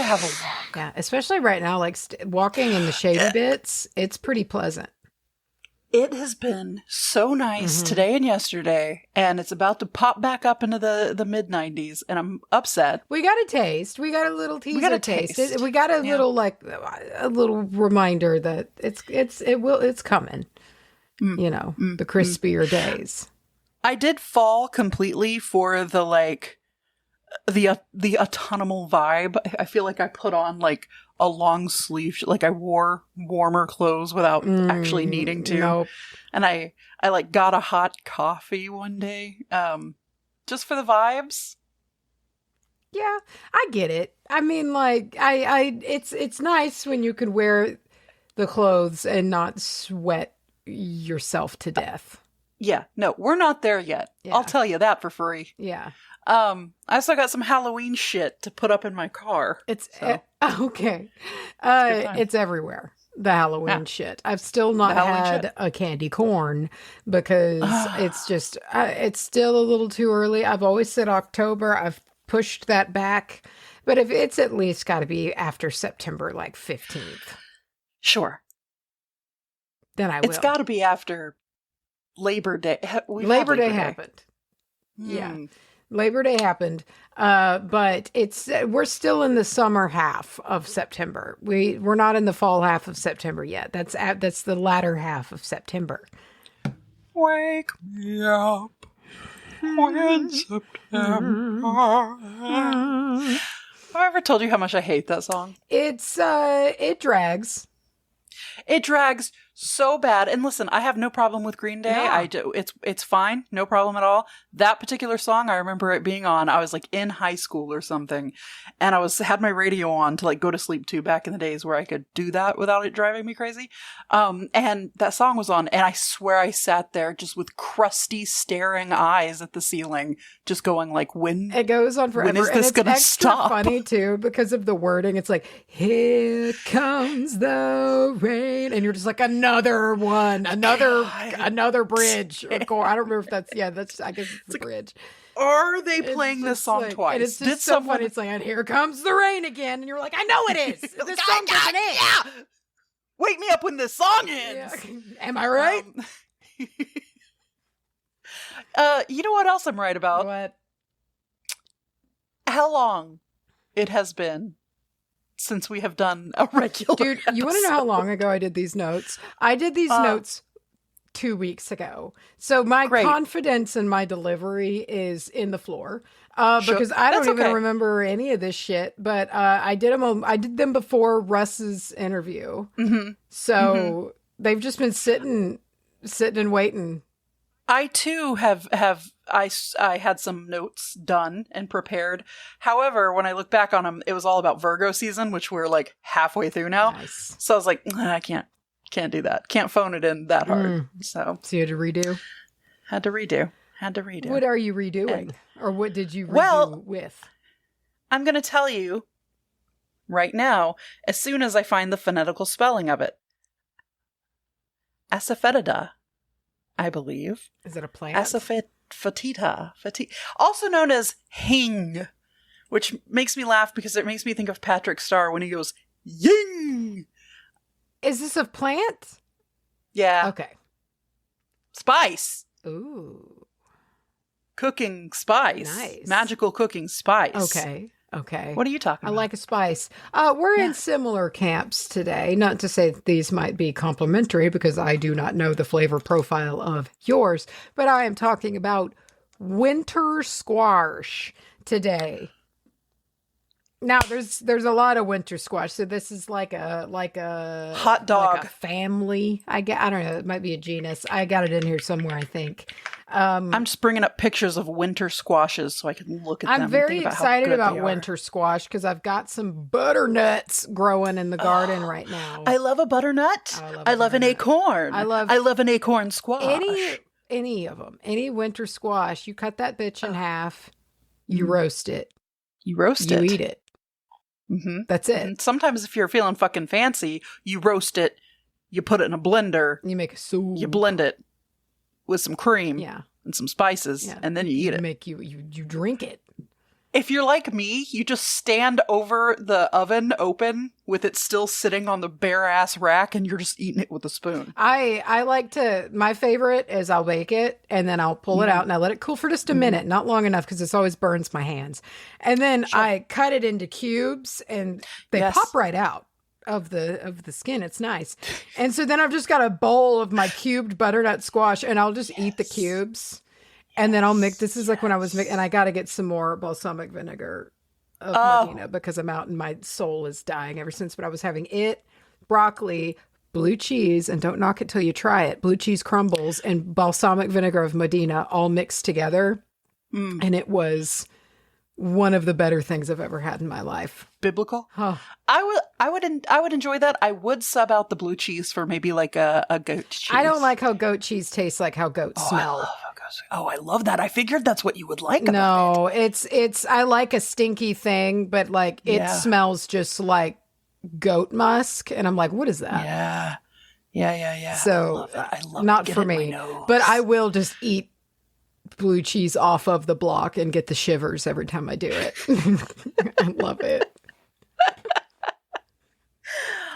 have a walk. Yeah, especially right now, like walking in the shady bits, it's pretty pleasant. It has been so nice today and yesterday, and it's about to pop back up into the mid-90s, and I'm upset. We got a taste. We got a little teaser. We got a taste. taste. We got a little a little reminder that it's coming. You know, the crispier days. I did fall completely for the the autumnal vibe. I feel like I put on like a long sleeve, like I wore warmer clothes without actually needing to. Nope. And I like got a hot coffee one day, just for the vibes. Yeah, I get it. I mean, like it's nice when you can wear the clothes and not sweat yourself to death. Yeah, no, we're not there yet. Yeah. I'll tell you that for free. Yeah. I also got some Halloween shit to put up in my car. It's okay. It's everywhere. The Halloween shit. I've still not had a candy corn because it's just it's still a little too early. I've always said October. I've pushed that back, but if it's at least got to be after September, like 15th. Sure. Then I will. It's got to be after Labor Day. Labor Day happened. Yeah. Labor Day happened, but we're still in the summer half of September. We're not in the fall half of September yet. That's the latter half of September. Wake me up when September. Have I ever told you how much I hate that song? It drags. It drags so bad. And listen, I have no problem with Green Day. Yeah. I do. It's fine. No problem at all. That particular song, I remember it being on. I was like in high school or something. And I had my radio on to like go to sleep to back in the days where I could do that without it driving me crazy. And that song was on. And I swear I sat there just with crusty staring eyes at the ceiling, just going like, it goes on forever. When is this going to stop? Funny too, because of the wording. It's like, here comes the rain. And you're just like, another one, another bridge. I don't remember if that's I guess it's the bridge. Are they playing this song twice? And it's just so funny. It's like, and here comes the rain again. And you're like, I know it is. This song doesn't end. Yeah. Wake me up when this song ends. Yeah. Am I right? You know what else I'm right about? What? How long it has been since we have done a regular Dude, you want to know how long ago I did these notes? I did these notes 2 weeks ago. So my confidence in my delivery is in the floor. Because I don't even remember any of this shit, but I did them before Russ's interview. Mm-hmm. So they've just been sitting and waiting. I too I had some notes done and prepared. However, when I look back on them, it was all about Virgo season, which we're like halfway through now. Nice. So I was like, I can't do that. Can't phone it in that hard. So you had to redo? Had to redo. What are you redoing? Or what did you redo with? I'm going to tell you right now, as soon as I find the phonetical spelling of it. Asafoetida, I believe. Is it a plant? Asafoetida. Also known as Hing, which makes me laugh because it makes me think of Patrick Star when he goes, YING! Is this a plant? Yeah. Okay. Spice. Ooh. Cooking spice. Nice. Magical cooking spice. Okay. What are you talking about? I like a spice. We're in similar camps today. Not to say that these might be complimentary because I do not know the flavor profile of yours, but I am talking about winter squash today. Now there's a lot of winter squash, so this is like a hot dog, like a family. I don't know. It might be a genus. I got it in here somewhere, I think. I'm just bringing up pictures of winter squashes so I can look at them. I'm very excited about winter squash because I've got some butternuts growing in the garden right now. I love a butternut. I love an acorn. I love an acorn squash. Any of them. Any winter squash. You cut that bitch in half. You roast it. You eat it. Mm-hmm. That's it. And sometimes if you're feeling fucking fancy, you roast it. You put it in a blender. You make a soup. You blend it with some cream. Yeah. And some spices. Yeah. And then you eat it. You drink it. If you're like me, you just stand over the oven open with it still sitting on the bare ass rack and you're just eating it with a spoon. I like to, my favorite is I'll bake it and then I'll pull it out and I let it cool for just a minute, not long enough because this always burns my hands. And then I cut it into cubes and they pop right out of the skin. It's nice. And so then I've just got a bowl of my cubed butternut squash and I'll just eat the cubes. And then I'll mix, this is like when I was making, and I got to get some more balsamic vinegar of Medina because I'm out and my soul is dying ever since. But I was having it, broccoli, blue cheese, and don't knock it till you try it, blue cheese crumbles and balsamic vinegar of Medina all mixed together. And it was one of the better things I've ever had in my life. Biblical? Huh. I would enjoy that. I would sub out the blue cheese for maybe like a goat cheese. I don't like how goat cheese tastes like how goats smell. I love that. I figured that's what you would like about it. It's I like a stinky thing, but like it smells just like goat musk. And I'm like, what is that? Yeah. So I love not for me, but I will just eat blue cheese off of the block and get the shivers every time I do it. I love it.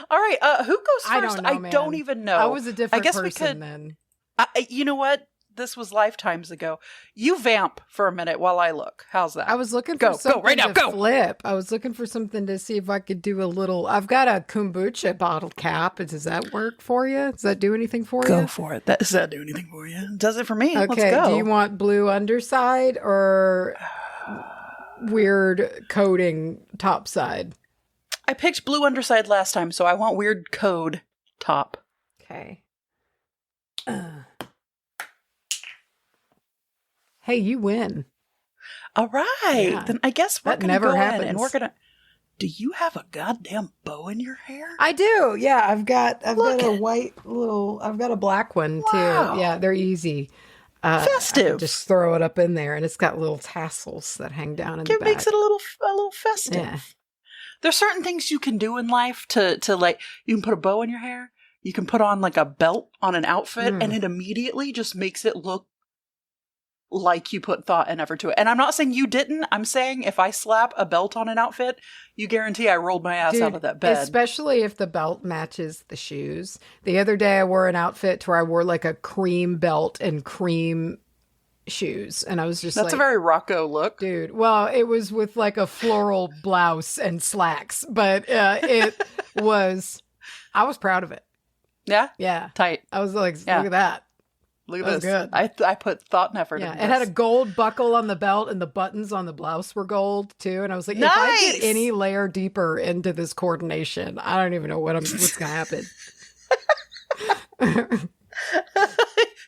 All right. Who goes first? I don't even know. I was a different person then. You know what? This was lifetimes ago. You vamp for a minute while I look. How's that? I was looking for something to flip. I was looking for something to see if I could do a little. I've got a kombucha bottle cap. Does that work for you? Does that do anything for you? Go for it. Does that do anything for you? Does it for me? Okay. Let's go. Do you want blue underside or weird coating top side? I picked blue underside last time, so I want weird code top. Okay. Hey, you win. All right. Yeah. Then I guess we're going to go ahead and we're going to... Do you have a goddamn bow in your hair? I do. Yeah, I've got a white little... I've got a black one, too. Yeah, they're easy. Festive. Just throw it up in there, and it's got little tassels that hang down in the back. It makes it a little festive. Yeah. There's certain things you can do in life to like... You can put a bow in your hair. You can put on like a belt on an outfit, and it immediately just makes it look like you put thought and effort to it. And I'm not saying you didn't. I'm saying if I slap a belt on an outfit, you guarantee I rolled my ass out of that bed. Especially if the belt matches the shoes. The other day I wore an outfit where I wore like a cream belt and cream shoes. And I was just That's a very Rocco look. Dude, well, it was with like a floral blouse and slacks. But I was proud of it. Yeah? Yeah. Tight. I was like, look at that. Look at this. Good. I put thought and effort into this. It had a gold buckle on the belt and the buttons on the blouse were gold too. And I was like, nice! If I get any layer deeper into this coordination, I don't even know what's going to happen.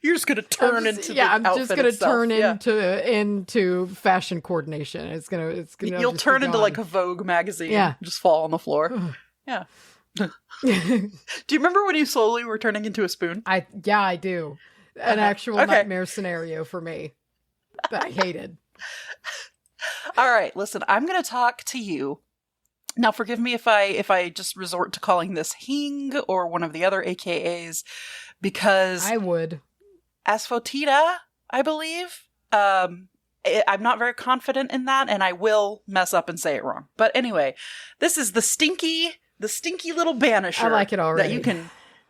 You're just going to turn into the outfit I'm just going to turn into fashion coordination. It's going to You'll turn into like a Vogue magazine. Yeah. Just fall on the floor. Yeah. Do you remember when you slowly were turning into a spoon? I do. An actual nightmare scenario for me that I hated. All right, listen, I'm going to talk to you. Now, forgive me if I just resort to calling this Hing or one of the other AKAs, because I would. Asafoetida, I believe. I'm not very confident in that, and I will mess up and say it wrong. But anyway, this is the stinky little banisher. I like it already. That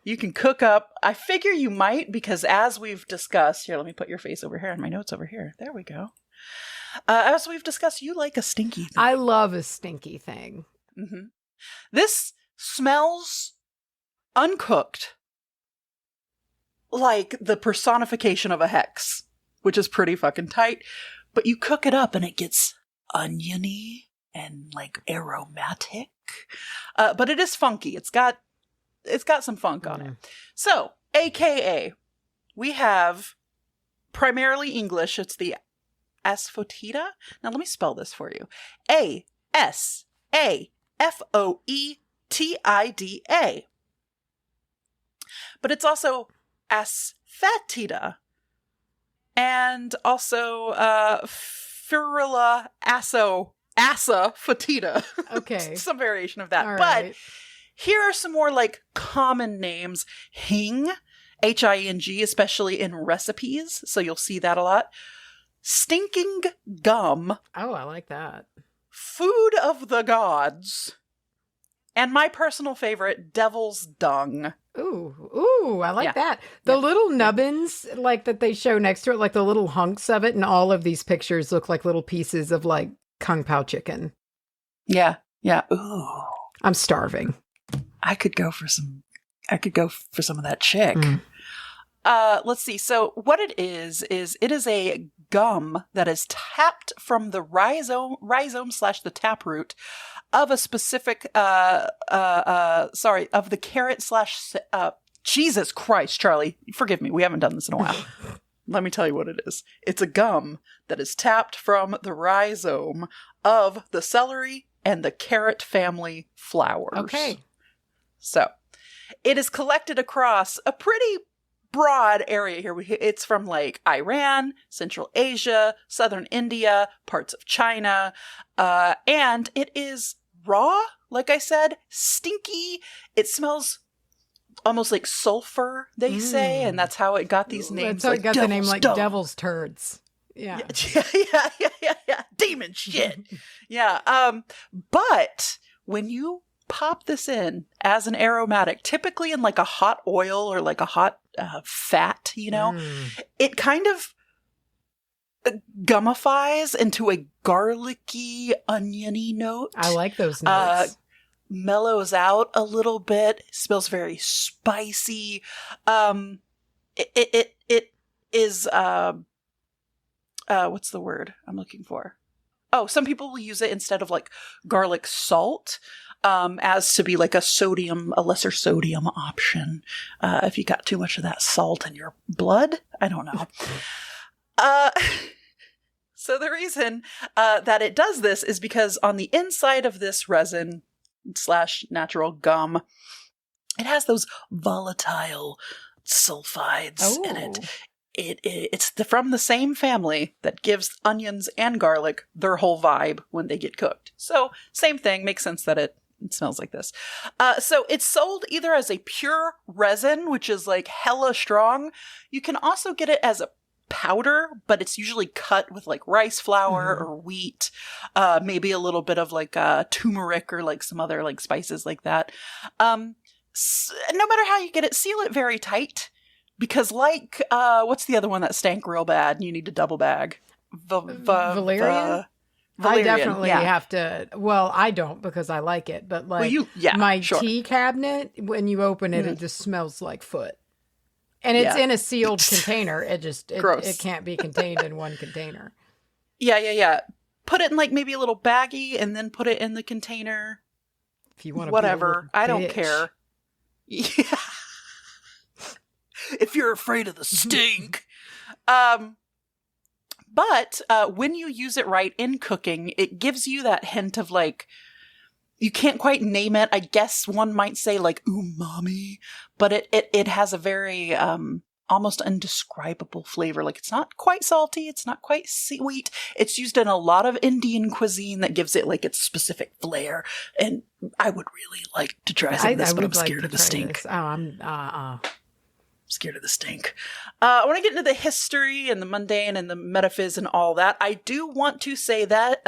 you can cook up. I figure you might, because as we've discussed, here, let me put your face over here and my notes over here. There we go. As we've discussed, you like a stinky thing. I love a stinky thing. Mm-hmm. This smells uncooked like the personification of a hex, which is pretty fucking tight. But you cook it up and it gets oniony and like aromatic. But it is funky. It's got some funk on it. So, AKA, we have primarily English. It's the Asafoetida. Now, let me spell this for you. Asafoetida. But it's also Asafoetida. And also Furula Asafoetida. Okay. Some variation of that. All but right. Here are some more like common names. Hing, Hing, especially in recipes. So you'll see that a lot. stinking gum. Oh, I like that. Food of the gods. And my personal favorite, devil's dung. Ooh, I like that. The little nubbins, like, that they show next to it, like the little hunks of it, and all of these pictures look like little pieces of, like, kung pao chicken. Yeah. Ooh. I'm starving. I could go for some of that chick. Let's see. So what it is it is a gum that is tapped from the rhizome / the taproot of a specific, of the carrot / Jesus Christ, Charlie, forgive me. We haven't done this in a while. Let me tell you what it is. It's a gum that is tapped from the rhizome of the celery and the carrot family flowers. Okay. So it is collected across a pretty broad area here. It's from like Iran, Central Asia, Southern India, parts of China, and it is raw, like I said, stinky. It smells almost like sulfur, they say, and that's how it got these names. That's how it got the name, like devil's turds. Yeah. Demon shit. Yeah. But when you pop this in as an aromatic, typically in like a hot oil or like a hot fat, it kind of gummifies into a garlicky, oniony note. I like those notes. Mellows out a little bit. Smells very spicy. It is what's the word I'm looking for? Oh, some people will use it instead of like garlic salt, as to be like a lesser sodium option. If you got too much of that salt in your blood, I don't know. So the reason that it does this is because on the inside of this resin / natural gum, it has those volatile sulfides in it. It's from the same family that gives onions and garlic their whole vibe when they get cooked. So same thing, makes sense that it smells like this. So it's sold either as a pure resin, which is like hella strong. You can also get it as a powder, but it's usually cut with like rice flour or wheat, maybe a little bit of like turmeric or like some other like spices like that. No matter how you get it, seal it very tight. Because like, what's the other one that stank real bad and you need to double bag? Valerian? I definitely have to. Well, I don't because I like it, but like my tea cabinet, when you open it, it just smells like foot. And it's in a sealed container. It can't be contained in one container. Yeah. Put it in like maybe a little baggie and then put it in the container. If you want to, whatever. I don't care. Yeah. If you're afraid of the stink. But when you use it right in cooking, it gives you that hint of like, you can't quite name it. I guess one might say like umami, but it has a very almost indescribable flavor. Like it's not quite salty. It's not quite sweet. It's used in a lot of Indian cuisine that gives it like its specific flair. And I would really like to try some of this, but I'm scared of the stink. Oh, I'm scared of the stink. I want to get into the history and the mundane and the metaphys and all that. I do want to say that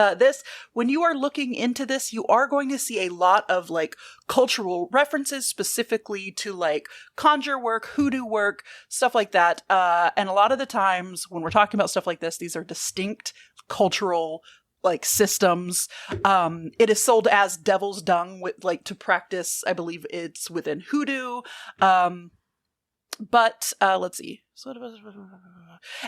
when you are looking into this, you are going to see a lot of like cultural references specifically to like conjure work, hoodoo work, stuff like that. And a lot of the times when we're talking about stuff like this, these are distinct cultural like systems. It is sold as devil's dung with like to practice. I believe it's within hoodoo. But let's see.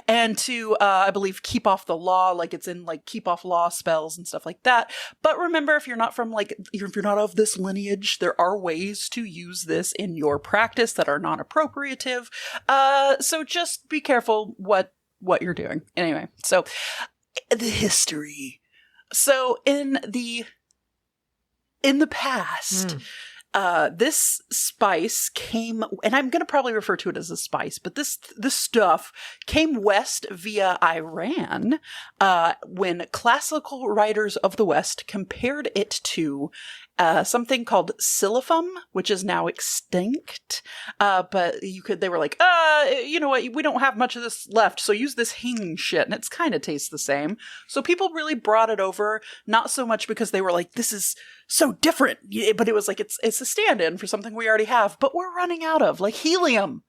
And to, I believe, keep off the law, like it's in like keep off law spells and stuff like that. But remember, if you're not from like, if you're not of this lineage, there are ways to use this in your practice that are non-appropriative. So just be careful what you're doing. Anyway, so the history. So in the past, This spice came, and I'm going to probably refer to it as a spice, but this stuff came west via Iran when classical writers of the West compared it to something called silliphum, which is now extinct. But they were like, you know what? We don't have much of this left, so use this Hing shit, and it's kind of tastes the same. So people really brought it over, not so much because they were like, this is so different, but it was like, it's a stand-in for something we already have, but we're running out of, like helium.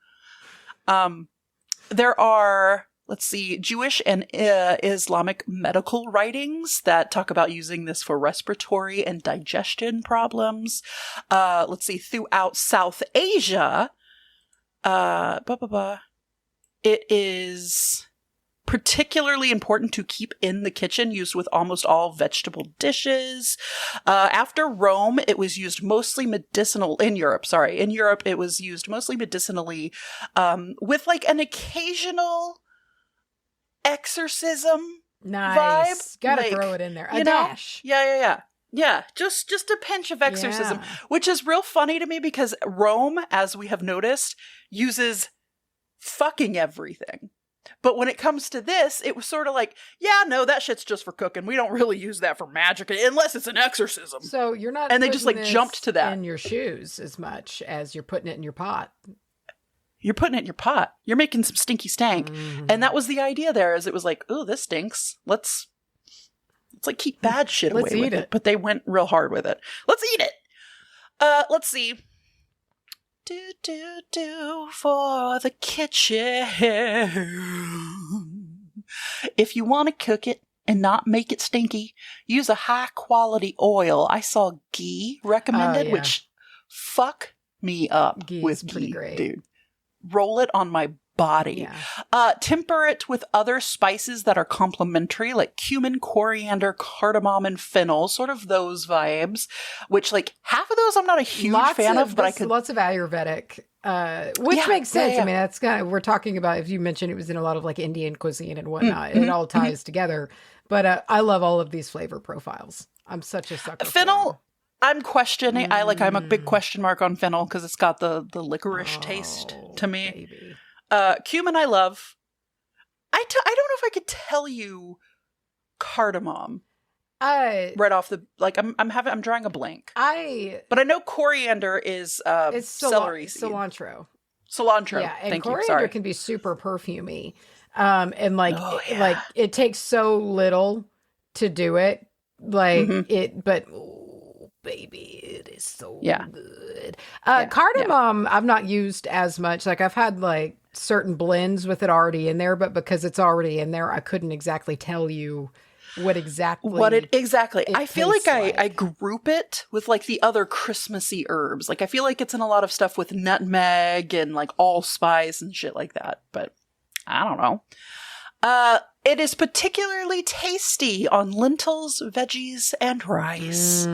There are, let's see, Jewish and Islamic medical writings that talk about using this for respiratory and digestion problems. Let's see, throughout South Asia, it is particularly important to keep in the kitchen, used with almost all vegetable dishes. After Rome, it was used mostly medicinal in Europe. In Europe, it was used mostly medicinally, with like an occasional exorcism vibe. Gotta throw it in there. A dash. Yeah. Just a pinch of exorcism, which is real funny to me because Rome, as we have noticed, uses fucking everything. But when it comes to this, it was sort of like, yeah, no, that shit's just for cooking. We don't really use that for magic unless it's an exorcism. So you're not, and they just like jumped to that in your shoes as much as you're putting it in your pot. You're putting it in your pot. You're making some stinky stank, and that was the idea. There, is it was like, oh, this stinks. Let's like keep bad shit away with it. But they went real hard with it. Let's eat it. Let's see. Do for the kitchen. If you want to cook it and not make it stinky, use a high quality oil. I saw ghee recommended, which fuck me up with ghee, great. Dude. Roll it on my body. Temper it with other spices that are complementary, like cumin, coriander, cardamom, and fennel, sort of those vibes, which like half of those I'm not a huge fan of, but I could... Lots of Ayurvedic, which makes sense. I mean, that's kind of, we're talking about, if you mentioned it was in a lot of like Indian cuisine and whatnot, it all ties together. But I love all of these flavor profiles. I'm such a sucker Fennel, I'm questioning. I'm a big question mark on fennel because it's got the licorice taste to me. Baby. Cumin I love. I don't know if I could tell you cardamom. Right off the I'm drawing a blank. But I know coriander is it's celery seed. Cilantro. Yeah, and coriander can be super perfumey. And like it takes so little to do it. Like but baby, it is so good. Cardamom I've not used as much. Like I've had like certain blends with it already in there, but because it's already in there, I couldn't exactly tell you what exactly I feel like I group it with like the other Christmassy herbs. Like I feel like it's in a lot of stuff with nutmeg and like allspice and shit like that, but I don't know. It is particularly tasty on lentils, veggies, and rice.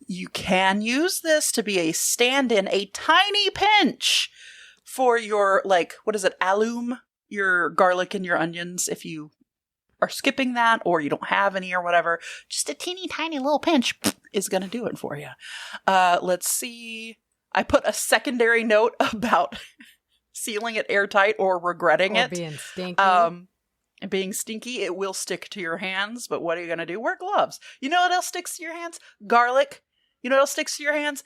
You can use this to be a stand-in, a tiny pinch for your, like, what is it, alum, your garlic and your onions, if you are skipping that or you don't have any or whatever. Just a teeny tiny little pinch is going to do it for you. Let's see. I put a secondary note about sealing it airtight or regretting it. Being stinky. And being stinky, it will stick to your hands, but what are you going to do? Wear gloves. You know what else sticks to your hands? Garlic. You know what else sticks to your hands?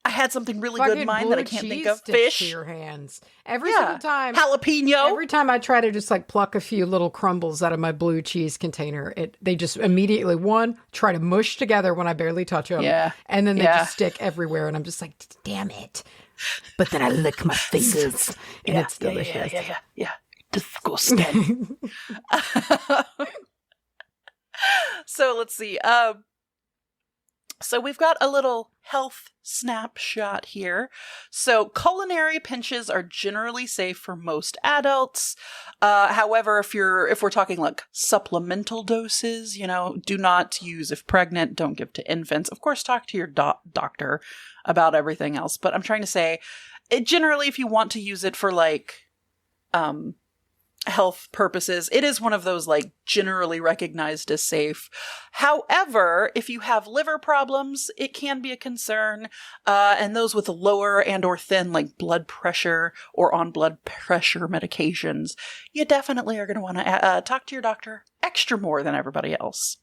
I had something really good in mind that I can't think of. Fish. To your hands. Every single time. Jalapeno. Every time I try to just like pluck a few little crumbles out of my blue cheese container, they just immediately, try to mush together when I barely touch them. Yeah. And then they just stick everywhere. And I'm just like, damn it. But then I lick my fingers and it's delicious. Yeah. Disgusting. So let's see. So we've got a little health snapshot here. So culinary pinches are generally safe for most adults. However, if we're talking like supplemental doses, do not use if pregnant, don't give to infants. Of course, talk to your doctor about everything else. But I'm trying to say, generally, if you want to use it for like, health purposes, it is one of those like generally recognized as safe. However, if you have liver problems, it can be a concern. And those with lower and or thin like blood pressure or on blood pressure medications, you definitely are going to want to talk to your doctor extra more than everybody else.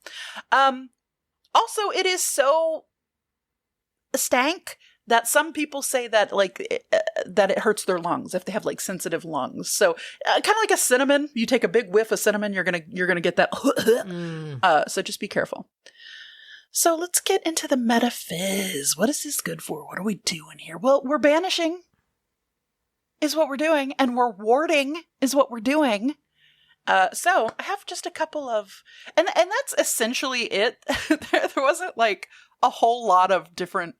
Also, it is so stank that some people say that like that it hurts their lungs if they have like sensitive lungs. So kind of like a cinnamon, you take a big whiff of cinnamon, you're gonna get that. So just be careful. So let's get into the metaphys. What is this good for? What are we doing here? Well, we're banishing is what we're doing, and we're warding is what we're doing. So I have just a couple of, and that's essentially it. there wasn't like a whole lot of different.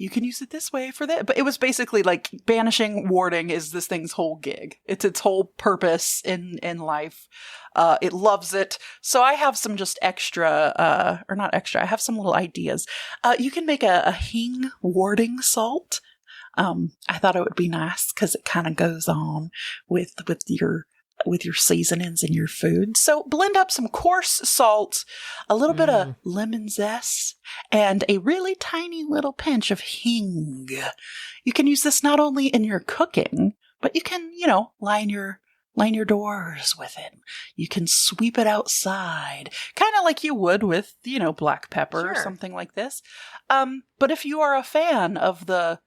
You can use it this way for that. But it was basically like banishing, warding is this thing's whole gig. It's its whole purpose in life. It loves it. So I have some just extra, or not extra, I have some little ideas. You can make a Hing warding salt. I thought it would be nice because it kind of goes on with your seasonings and your food. So blend up some coarse salt, a little bit of lemon zest, and a really tiny little pinch of Hing. You can use this not only in your cooking, but you can, line your doors with it. You can sweep it outside, kind of like you would with, black pepper or something like this. But if you are a fan of the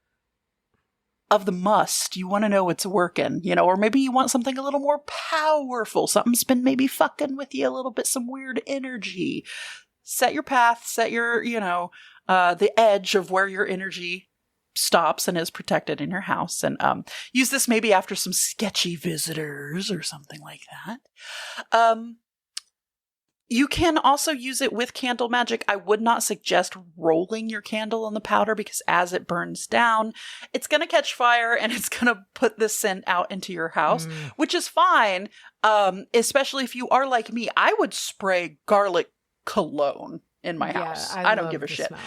must, you want to know it's working, or maybe you want something a little more powerful. Something's been maybe fucking with you a little bit, some weird energy. Set your path, set your, the edge of where your energy stops and is protected in your house. And use this maybe after some sketchy visitors or something like that. You can also use it with candle magic. I would not suggest rolling your candle in the powder because as it burns down, it's going to catch fire and it's going to put the scent out into your house, which is fine. Especially if you are like me, I would spray garlic cologne in my house. I don't give a shit. Smell.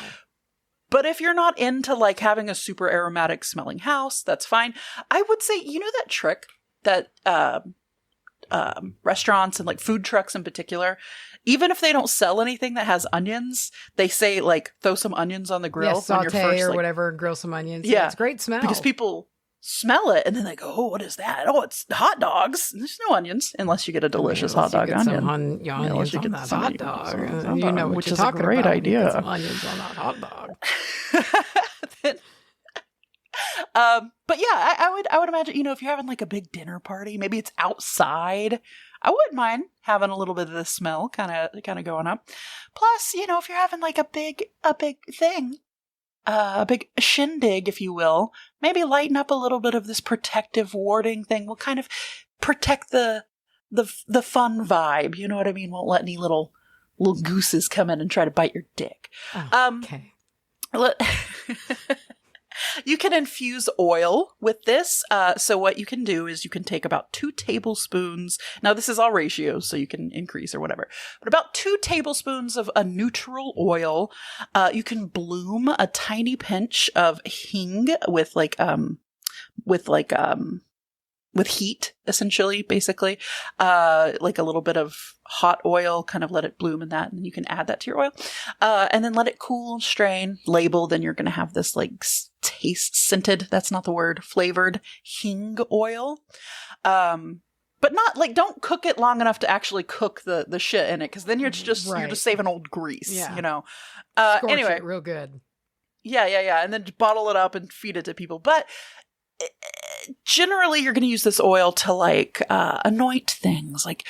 But if you're not into like having a super aromatic smelling house, that's fine. I would say, that trick that restaurants and like food trucks in particular, even if they don't sell anything that has onions, they say like throw some onions on the grill, saute on your first, or like, whatever, grill some onions. Yeah, it's great smell because people smell it and then they go, "Oh, what is that? Oh, it's hot dogs." There's no onions unless you get a delicious hot dog onion. Unless you get that hot dog, which is a great idea. Some onions on that hot dog. But yeah, I would imagine, if you're having like a big dinner party, maybe it's outside, I wouldn't mind having a little bit of the smell kind of going up. Plus, if you're having like a big thing, a big shindig, if you will, maybe lighten up a little bit of this protective warding thing will kind of protect the fun vibe. You know what I mean? Won't let any little gooses come in and try to bite your dick. Oh, okay. You can infuse oil with this. So what you can do is you can take about 2 tablespoons. Now this is all ratios, so you can increase or whatever. But about 2 tablespoons of a neutral oil. You can bloom a tiny pinch of Hing with heat, essentially, basically. Like a little bit of hot oil, kind of let it bloom in that, and you can add that to your oil. And then let it cool, strain, label, then you're going to have this like taste scented, that's not the word, flavored Hing oil. But not like, don't cook it long enough to actually cook the shit in it, because then you're just saving old grease, anyway, it real good. Yeah. And then bottle it up and feed it to people. But generally, you're going to use this oil to like anoint things, like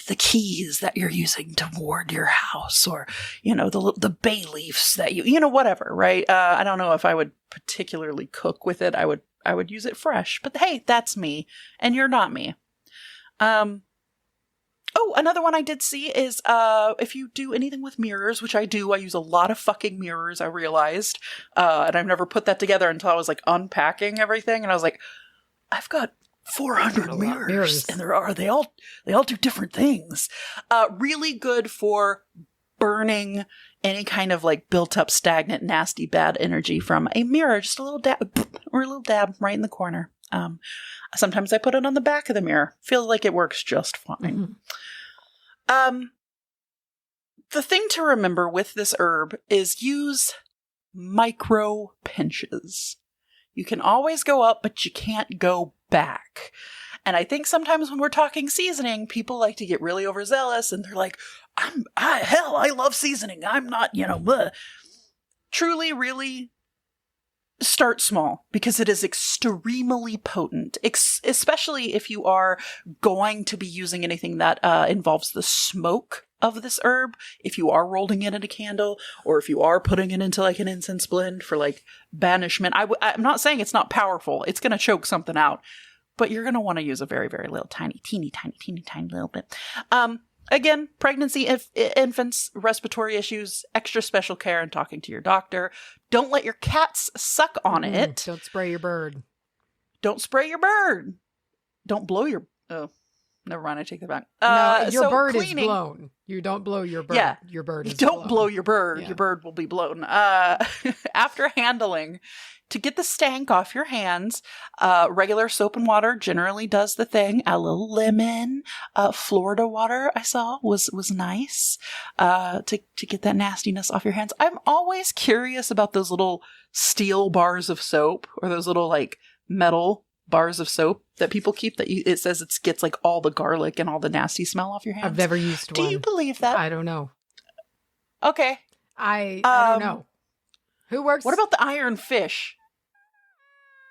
the keys that you're using to ward your house, or the bay leaves that whatever, right? I don't know if I would particularly cook with it. I would use it fresh, but hey, that's me, and you're not me. Oh, another one I did see is if you do anything with mirrors, which I do, I use a lot of fucking mirrors, I realized. And I've never put that together until I was like unpacking everything. And I was like, I've got 400 mirrors and they all do different things. Really good for burning any kind of like built up, stagnant, nasty, bad energy from a mirror. Just a little dab or a little dab right in the corner. Sometimes I put it on the back of the mirror. Feels like it works just fine. Mm-hmm. The thing to remember with this herb is use micro pinches. You can always go up, but you can't go back. And I think sometimes when we're talking seasoning, people like to get really overzealous and they're like, I love seasoning. I'm not, bleh. Truly, really start small because it is extremely potent, especially if you are going to be using anything that involves the smoke of this herb. If you are rolling it in a candle or if you are putting it into like an incense blend for like banishment, I'm not saying it's not powerful. It's going to choke something out. But you're going to want to use a very, very little, teeny little bit. Again, pregnancy, infants, respiratory issues, extra special care and talking to your doctor. Don't let your cats suck on it. Don't spray your bird. Don't spray your bird. Don't blow your... Oh, never mind. I take that back. No, your bird is blown. You don't blow your bird. Yeah, your bird is blown. Don't blow your bird. Yeah. Your bird will be blown. After handling... To get the stank off your hands, regular soap and water generally does the thing. A little lemon, Florida water I saw was nice to get that nastiness off your hands. I'm always curious about those little steel bars of soap or those little like metal bars of soap that people keep that it says it gets like all the garlic and all the nasty smell off your hands. I've never used one. Do you believe that? I don't know. Okay. I don't know. Who works? What about the iron fish?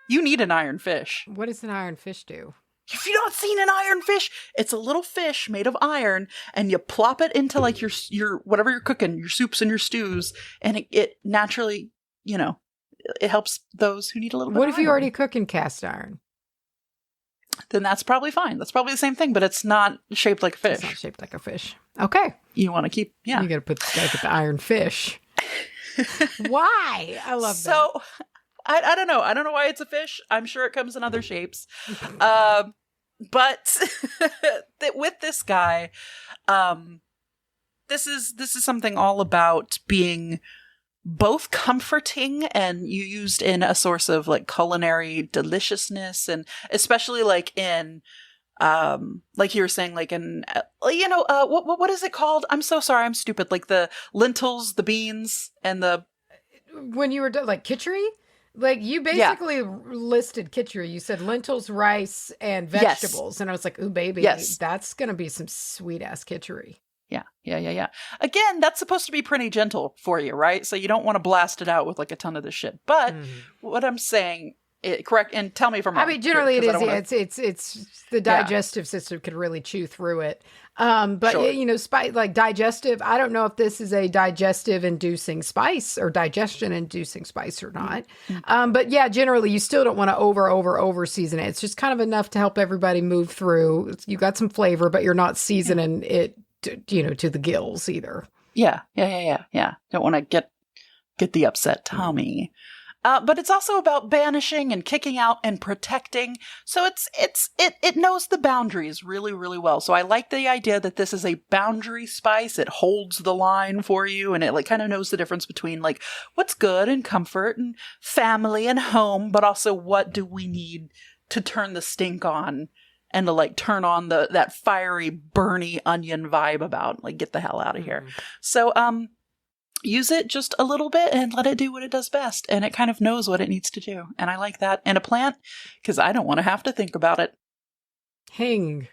You need an iron fish. What does an iron fish do? If you've not seen an iron fish, it's a little fish made of iron, and you plop it into like your whatever you're cooking, your soups and your stews, and it naturally, it helps those who need a little bit. What of if you already cook in cast iron? Then that's probably fine. That's probably the same thing, but it's not shaped like a fish. It's not shaped like a fish. Okay. You want to keep, yeah. You gotta get the iron fish. Why? I love that. So, I don't know. I don't know why it's a fish. I'm sure it comes in other shapes. But with this guy, this is something all about being both comforting and you used in a source of like culinary deliciousness, and especially like in like you were saying, like in what is it called? I'm so sorry, I'm stupid. Like the lentils, the beans, and the when you were like kitchery. Like, you basically listed kitchery. You said lentils, rice, and vegetables. Yes. And I was like, ooh, baby, that's going to be some sweet-ass kitchery. Yeah. Again, that's supposed to be pretty gentle for you, right? So you don't want to blast it out with, like, a ton of this shit. But what I'm saying... correct, and tell me if I'm wrong. I mean, generally it is. It's the digestive system could really chew through it. But sure. Like digestive. I don't know if this is a digestive inducing spice or digestion inducing spice or not. Mm-hmm. But yeah, generally you still don't want to over season it. It's just kind of enough to help everybody move through. You got some flavor, but you're not seasoning it, to the gills either. Yeah. Don't want to get the upset tummy. But it's also about banishing and kicking out and protecting. So it knows the boundaries really, really well. So I like the idea that this is a boundary spice. It holds the line for you, and it like kind of knows the difference between like what's good and comfort and family and home, but also what do we need to turn the stink on and to like turn on that fiery, burny onion vibe about like get the hell out of here. So use it just a little bit and let it do what it does best. And it kind of knows what it needs to do. And I like that in a plant because I don't want to have to think about it. Hing.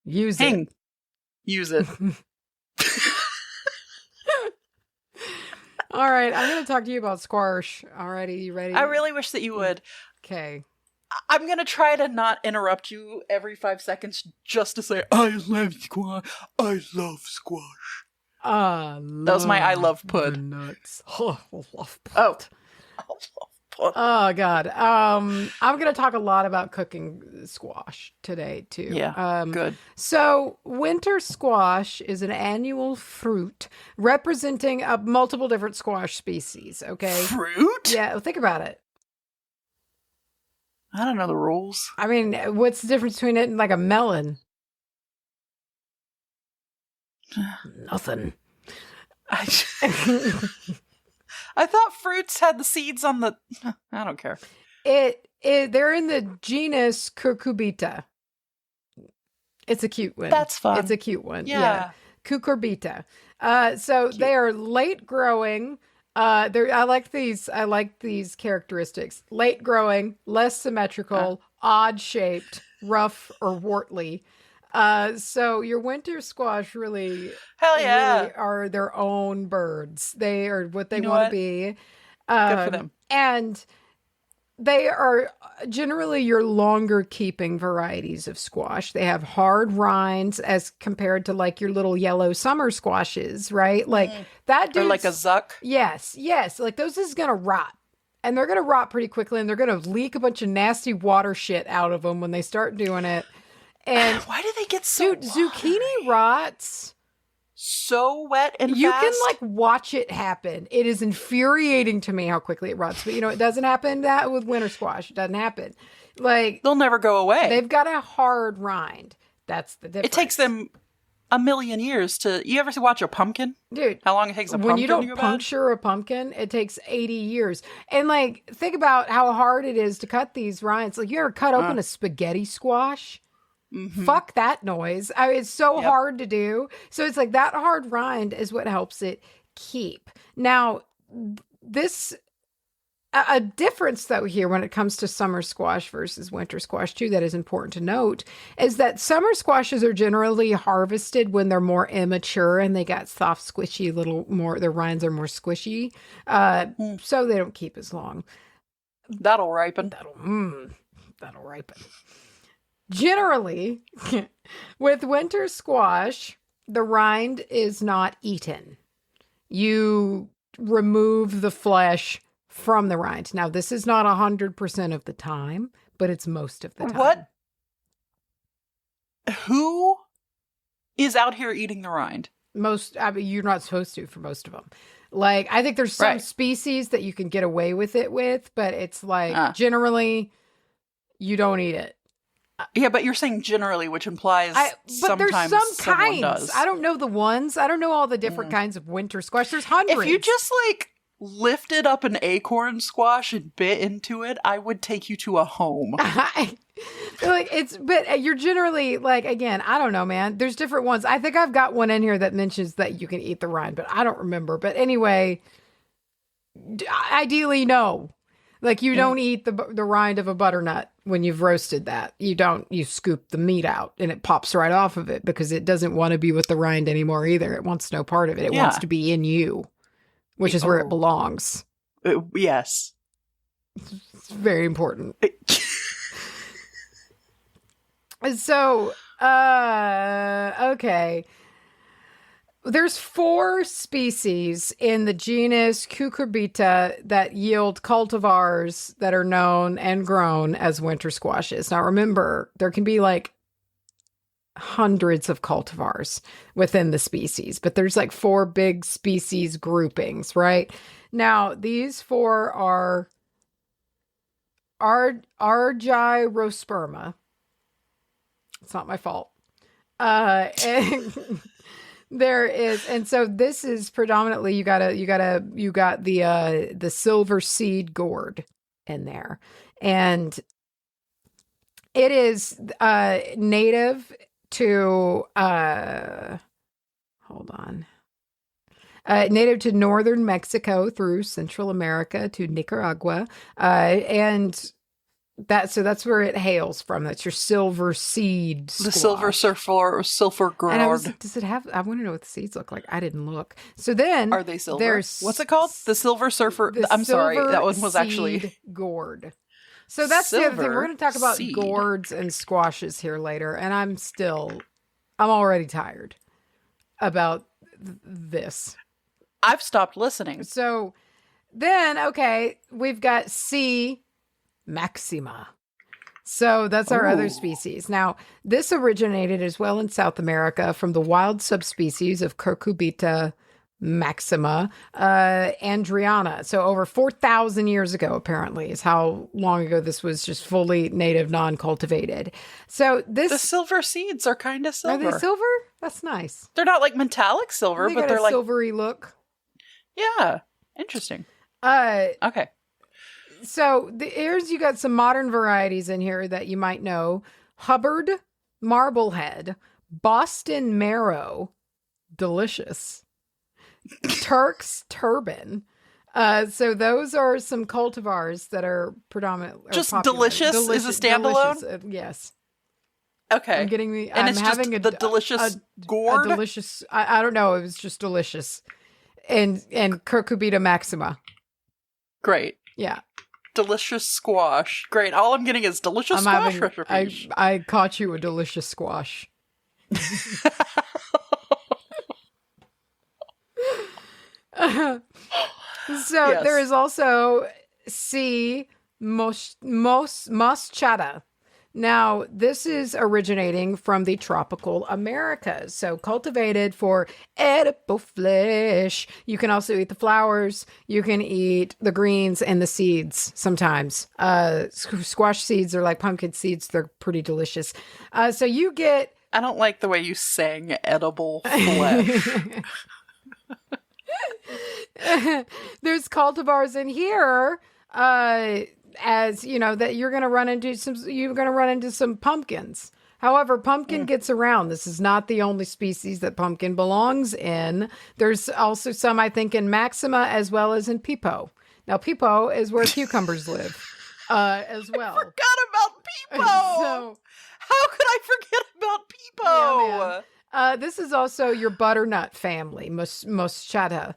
Use it. Use it. All right. I'm going to talk to you about squash. Alrighty. You ready? I really wish that you would. Okay. I'm going to try to not interrupt you every 5 seconds just to say, I love squash. I love squash. That was my I love pud. Nuts. Oh, I love pud. Oh God. I'm going to talk a lot about cooking squash today too. Yeah. Good. So winter squash is an annual fruit representing multiple different squash species. Okay. Fruit? Yeah. Well, think about it. I don't know the rules. I mean, what's the difference between it and like a melon? Nothing. I thought fruits had the seeds on the... I don't care. They're in the genus Cucurbita. It's a cute one. That's fun. It's a cute one. Yeah. Cucurbita. So cute. They are late growing. I like these characteristics. Late growing, less symmetrical, odd shaped, rough or wartly. So your winter squash really are their own birds. They are what they want to be. Good for them. And they are generally your longer keeping varieties of squash. They have hard rinds as compared to like your little yellow summer squashes, right? Like that dude. Or like a zuck. Yes. Like those is going to rot. And they're going to rot pretty quickly, and they're going to leak a bunch of nasty water shit out of them when they start doing it. And why do they get so zucchini rots so wet and you fast? Can like watch it happen. It is infuriating to me how quickly it rots. But it doesn't happen that with winter squash. It doesn't happen. Like they'll never go away. They've got a hard rind. That's the difference. It takes them a million years to. You ever watch a pumpkin? Dude, how long it takes a pumpkin? When you don't puncture a pumpkin, it takes 80 years. And like, think about how hard it is to cut these rinds. Like, you ever cut open a spaghetti squash? Mm-hmm. Fuck that noise. It's so hard to do. So it's like that hard rind is what helps it keep. Now, a difference though here when it comes to summer squash versus winter squash too, that is important to note, is that summer squashes are generally harvested when they're more immature and they got soft, squishy little more, their rinds are more squishy. So they don't keep as long. That'll ripen. That'll ripen. Generally, with winter squash, the rind is not eaten. You remove the flesh from the rind. Now, this is not 100% of the time, but it's most of the time. What? Who is out here eating the rind? You're not supposed to for most of them. Like, I think there's some species that you can get away with it with, but it's like, generally, you don't eat it. Yeah, but you're saying generally, which implies but there's some kinds. Does. I don't know the ones. I don't know all the different kinds of winter squash. There's hundreds. If you just like lifted up an acorn squash and bit into it, I would take you to a home. But you're generally like, again, I don't know, man. There's different ones. I think I've got one in here that mentions that you can eat the rind, but I don't remember. But anyway, ideally, no. Like, you don't eat the rind of a butternut when you've roasted that. You scoop the meat out and it pops right off of it because it doesn't want to be with the rind anymore either. It wants no part of it. It wants to be in you, which is where it belongs. Yes. It's very important. So, okay. There's 4 species in the genus Cucurbita that yield cultivars that are known and grown as winter squashes. Now, remember, there can be like hundreds of cultivars within the species, but there's like 4 big species groupings, right? Now, these 4 are Argyrosperma. It's not my fault. And there is, and so this is predominantly you got the silver seed gourd in there, and it is native to native to northern Mexico through Central America to Nicaragua, and that's where it hails from. That's your silver seed squash. The silver sulfur gourd. Does it have? I want to know what the seeds look like. I didn't look. So then, are they silver? What's it called? The silver surfer. I'm sorry, that one was actually gourd. So that's the other thing. We're going to talk about gourds and squashes here later, and I'm already tired about this. I've stopped listening. So then, okay, we've got C. maxima. So that's our other species. Now, this originated as well in South America from the wild subspecies of Cucurbita maxima, Andriana. So over 4,000 years ago, apparently, is how long ago this was just fully native, non-cultivated. So the silver seeds are kind of silver. Are they silver? That's nice. They're not like metallic silver, but they're like silvery look. Yeah. Interesting. Okay. So here's, you got some modern varieties in here that you might know. Hubbard, Marblehead, Boston Marrow, delicious. Turk's Turban. So those are some cultivars that are predominant. Just delicious is a standalone? Delicious, yes. Okay. I'm getting the. And I'm it's having just the delicious gourd? A delicious. I don't know. It was just delicious. And Cucurbita maxima. Great. Yeah. Delicious squash. Great. All I'm getting is delicious squash recipes. I caught you a delicious squash. So yes. There is also C. moschata. Now, this is originating from the tropical Americas, so cultivated for edible flesh. You can also eat the flowers. You can eat the greens and the seeds sometimes. Squash seeds are like pumpkin seeds. They're pretty delicious. So you get... I don't like the way you sang edible flesh. There's cultivars in here, as you know, that you're going to run into some pumpkins. However, pumpkin gets around. This is not the only species that pumpkin belongs in. There's also some, I think, in Maxima as well as in Peepo. Now, Peepo is where cucumbers live, as well. I forgot about Peepo. So, how could I forget about Peepo? Yeah, this is also your butternut family, moschata.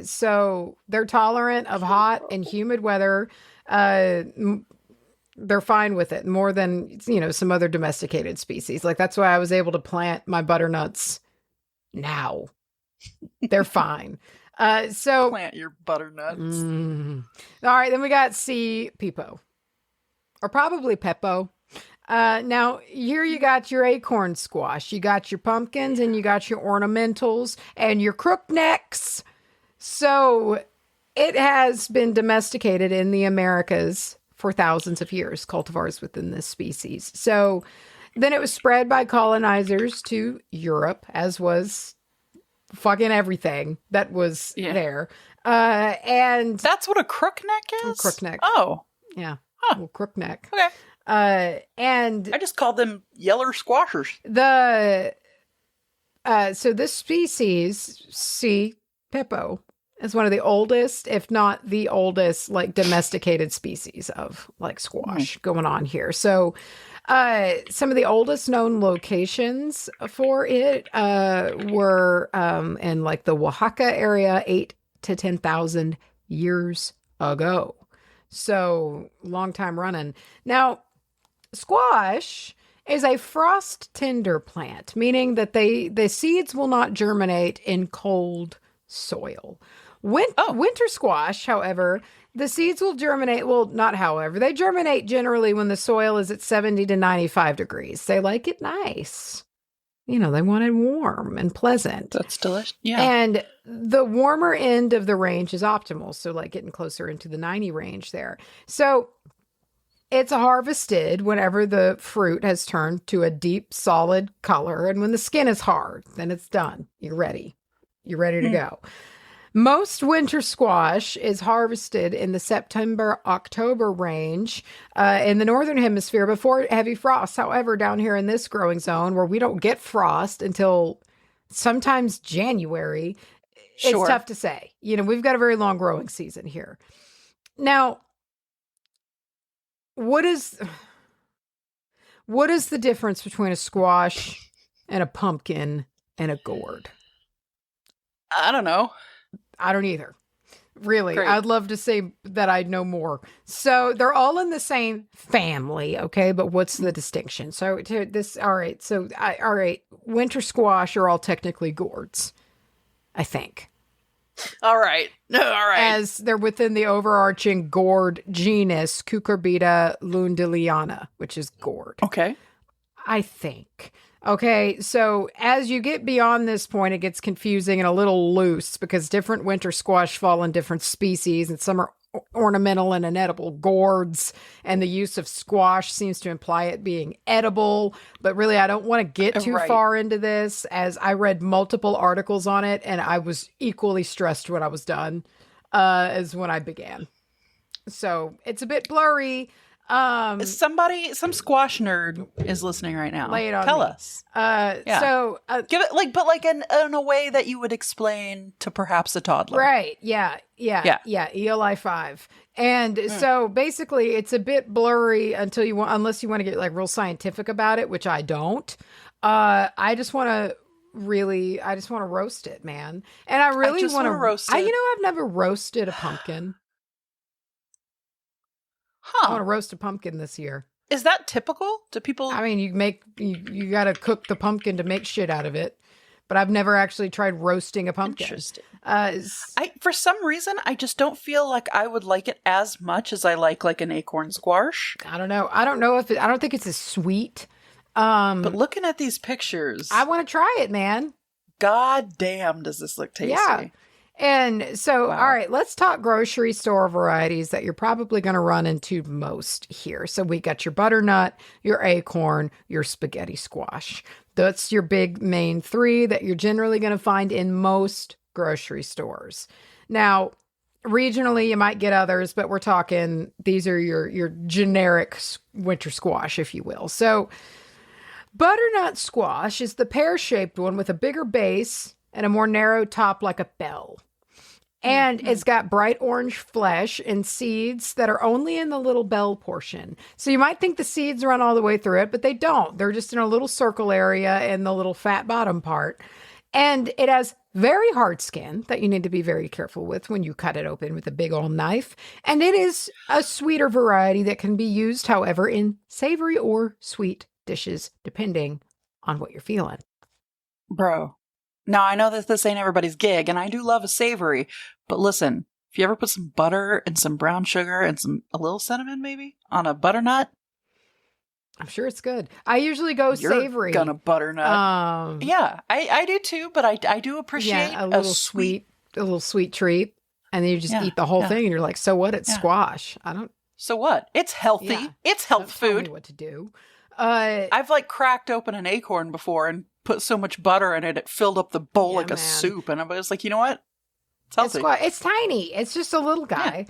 So they're tolerant of hot and humid weather. They're fine with it more than, some other domesticated species. Like, that's why I was able to plant my butternuts now. They're fine. So plant your butternuts. All right. Then we got C. Peepo, or probably Peppo. Now, here you got your acorn squash, you got your pumpkins, and you got your ornamentals and your crooknecks. So it has been domesticated in the Americas for thousands of years, cultivars within this species. So then it was spread by colonizers to Europe, as was fucking everything that was there. And that's what a crookneck is? A crookneck. Oh. Yeah. Huh. Well, crookneck. Okay. And I just called them yeller squashers. So this species, C. Peppo, is one of the oldest, if not the oldest, like domesticated species of like squash going on here. So, some of the oldest known locations for it, were, in like the Oaxaca area, 8 to 10,000 years ago. So long time running. Now, squash is a frost tender plant, meaning that the seeds will not germinate in cold soil. Winter squash, however, the seeds will germinate. Well, not however. They germinate generally when the soil is at 70 to 95 degrees. They like it nice. They want it warm and pleasant. That's delicious. Yeah. And the warmer end of the range is optimal. So like getting closer into the 90 range there. So it's harvested whenever the fruit has turned to a deep, solid color. And when the skin is hard, then it's done. You're ready. You're ready to go. Most winter squash is harvested in the September-October range in the northern hemisphere before heavy frost. However, down here in this growing zone where we don't get frost until sometimes January, it's tough to say. We've got a very long growing season here. Now, what is the difference between a squash and a pumpkin and a gourd? I don't know. I don't either. Really. Great. I'd love to say that I know more. So they're all in the same family, okay? But what's the distinction? So all right. So all right. Winter squash are all technically gourds, I think. All right. As they're within the overarching gourd genus Cucurbita lundiliana, which is gourd. Okay. I think. Okay, so as you get beyond this point, it gets confusing and a little loose because different winter squash fall in different species, and some are ornamental and inedible gourds, and the use of squash seems to imply it being edible. But really, I don't want to get too far into this, as I read multiple articles on it, and I was equally stressed when I was done as when I began. So it's a bit blurry. Some squash nerd is listening right now. Lay it on Tell me. us. So give it but in a way that you would explain to perhaps a toddler. Right. Yeah. ELI 5. And so basically it's a bit blurry unless you want to get like real scientific about it, which I don't. I just want to roast it, man. And I really want to roast it. I've never roasted a pumpkin. I want to roast a pumpkin this year. Is that typical? Do people? I mean, you got to cook the pumpkin to make shit out of it. But I've never actually tried roasting a pumpkin. Interesting. For some reason, I just don't feel like I would like it as much as I like an acorn squash. I don't know. I don't think it's as sweet. But looking at these pictures, I want to try it, man. God damn, does this look tasty? Yeah. And so, All right, let's talk grocery store varieties that you're probably going to run into most here. So we got your butternut, your acorn, your spaghetti squash. That's your big main three that you're generally going to find in most grocery stores. Now, regionally, you might get others, but we're talking, these are your generic winter squash, if you will. So butternut squash is the pear-shaped one with a bigger base and a more narrow top like a bell. And it's got bright orange flesh and seeds that are only in the little bell portion. So you might think the seeds run all the way through it, but they don't. They're just in a little circle area in the little fat bottom part. And it has very hard skin that you need to be very careful with when you cut it open with a big old knife. And it is a sweeter variety that can be used, however, in savory or sweet dishes, depending on what you're feeling. Bro. Now, I know that this ain't everybody's gig, and I do love a savory, but listen, if you ever put some butter and some brown sugar and a little cinnamon maybe on a butternut, I'm sure it's good. I usually go savory. You're gonna butternut. Yeah, I do too, but I do appreciate a little sweet treat, and then you just eat the whole thing, and you're like, so what? It's squash. So what? It's healthy. Yeah. It's health food. Tell me what to do. I've cracked open an acorn before and put so much butter in it, it filled up the bowl like a soup. And I was like, you know what? It's healthy. It's tiny. It's just a little guy.